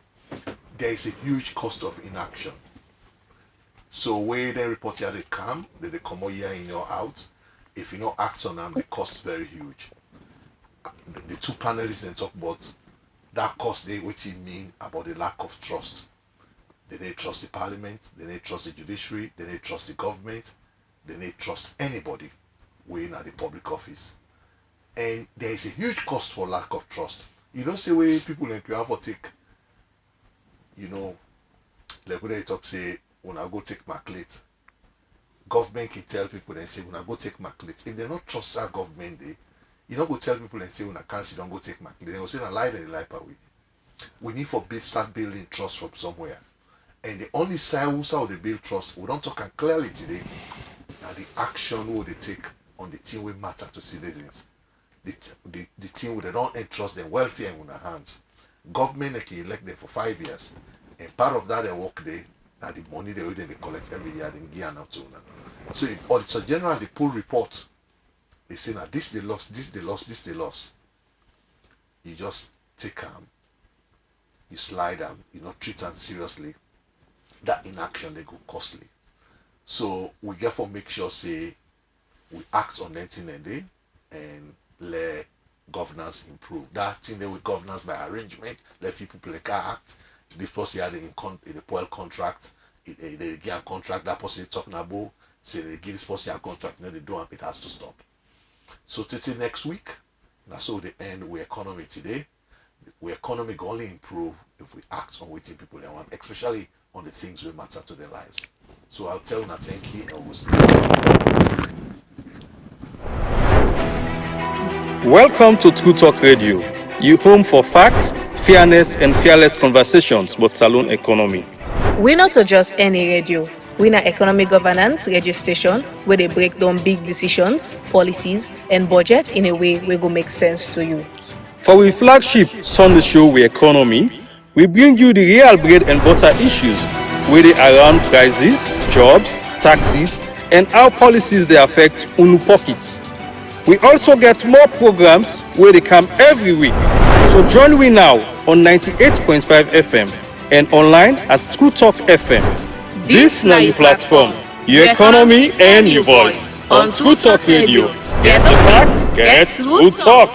There is a huge cost of inaction. So where they report here they come out here in or out. If you don't act on them, the cost is very huge. The two panelists then talk about that cost, what it mean about the lack of trust. They don't trust the parliament, they don't trust the judiciary, they don't trust the government, they don't trust anybody weighing at the public office. And there is a huge cost for lack of trust. You don't say where people in Kuala take, like when they talk say, when I go take my plate, government can tell people and say, when I go take my plate. If they don't trust our government, you don't go tell people and say, when I can't see, don't go take my plate. They will say, I lie, they lie away. We need to start building trust from somewhere. And the only side how they build trust, we don't talk clearly today, now the action will they take on the thing will matter to citizens. The thing where they don't entrust their welfare in their hands. Government can elect them for 5 years. And part of that they work there, that the money they collect every year, they give out to them. So if Auditor General they pull report, they say now this they lost, this they lost, this they lost. You just take them, you slide them, you not treat them seriously. That inaction they go costly. So we therefore make sure say we act on that thing and day and let governance improve. That thing they will governance by arrangement, let people play act. This person had in the POL contract, they give a contract, that person talking about, say they give this person a contract, they don't, it has to stop. So till next week, that's how they end with economy today. We economy can only improve if we act on what people they want, especially on the things that matter to their lives. So I'll tell you now, thank you, and we'll see. Welcome to True Talk Radio, your home for facts, fairness, and fearless conversations about saloon economy. We're not just any radio. We're an economic governance radio station where they break down big decisions, policies, and budgets in a way where go make sense to you. For our flagship Sunday show, We Economy, we bring you the real bread and butter issues where they around prices, jobs, taxes, and how policies they affect unu pockets. We also get more programs where they come every week. So join me now on 98.5 FM and online at True Talk FM. This is your platform, your economy and your voice on True Talk Radio. Get the facts, get True Talk.